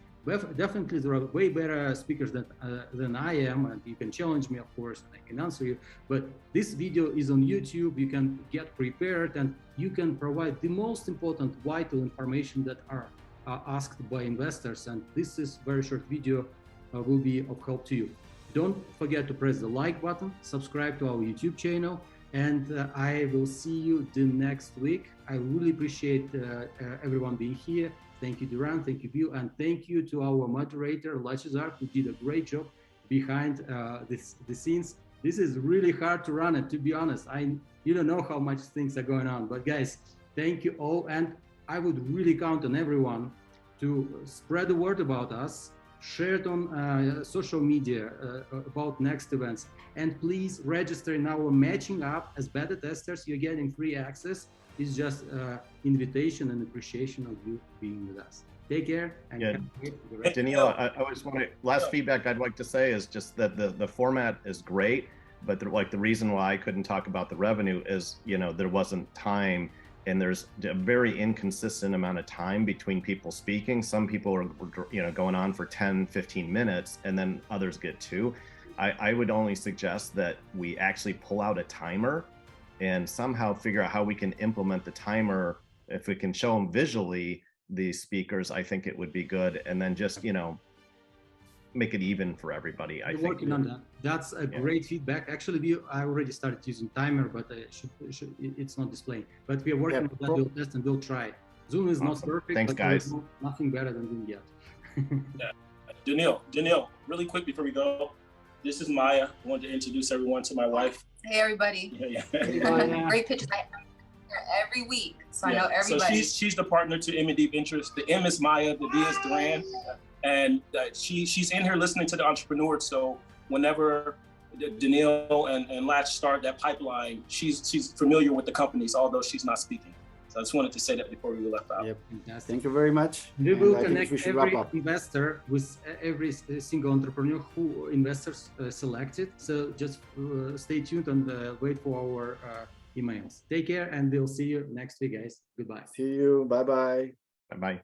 Definitely, there are way better speakers than I am, and you can challenge me, of course, and I can answer you. But this video is on YouTube. You can get prepared, and you can provide the most important vital information that are asked by investors. And this is very short video will be of help to you. Don't forget to press the like button, subscribe to our YouTube channel, and I will see you the next week. I really appreciate everyone being here. Thank you, Duran. Thank you, Bill. And thank you to our moderator, Lachazar, who did a great job behind the scenes. This is really hard to run it, to be honest. You don't know how much things are going on. But guys, thank you all. And I would really count on everyone to spread the word about us, share it on social media about next events. And please register in our matching app as beta testers. You're getting free access. It's just invitation and appreciation of you being with us. Take care. And yeah. Daniela, I always want to, last feedback I'd like to say is just that the format is great, but the reason why I couldn't talk about the revenue is, there wasn't time, and there's a very inconsistent amount of time between people speaking. Some people are, going on for 10, 15 minutes, and then others get 2. I would only suggest that we actually pull out a timer and somehow figure out how we can implement the timer. If we can show them visually the speakers, I think it would be good. And then just, make it even for everybody. We're working on that. That's a great feedback. Actually, I already started using timer, but it's not displaying. But we are working on that. We'll test and we'll try. Zoom is not perfect. Thanks, but guys. Nothing better than doing that. Danielle, really quick before we go, this is Maya. I wanted to introduce everyone to my wife. Hey, everybody. Great pictures. I here every week, so I know everybody. So she's the partner to M&D Ventures. The M is Maya, the D is Duran, and she's in here listening to the entrepreneurs. So whenever Danielle and Latch start that pipeline, she's familiar with the companies, although she's not speaking. So I just wanted to say that before we left out. Yep. Thank you very much. We will connect every investor with every single entrepreneur who investors selected. So just stay tuned and wait for our emails. Take care, and we'll see you next week, guys. Goodbye. See you. Bye-bye. Bye-bye.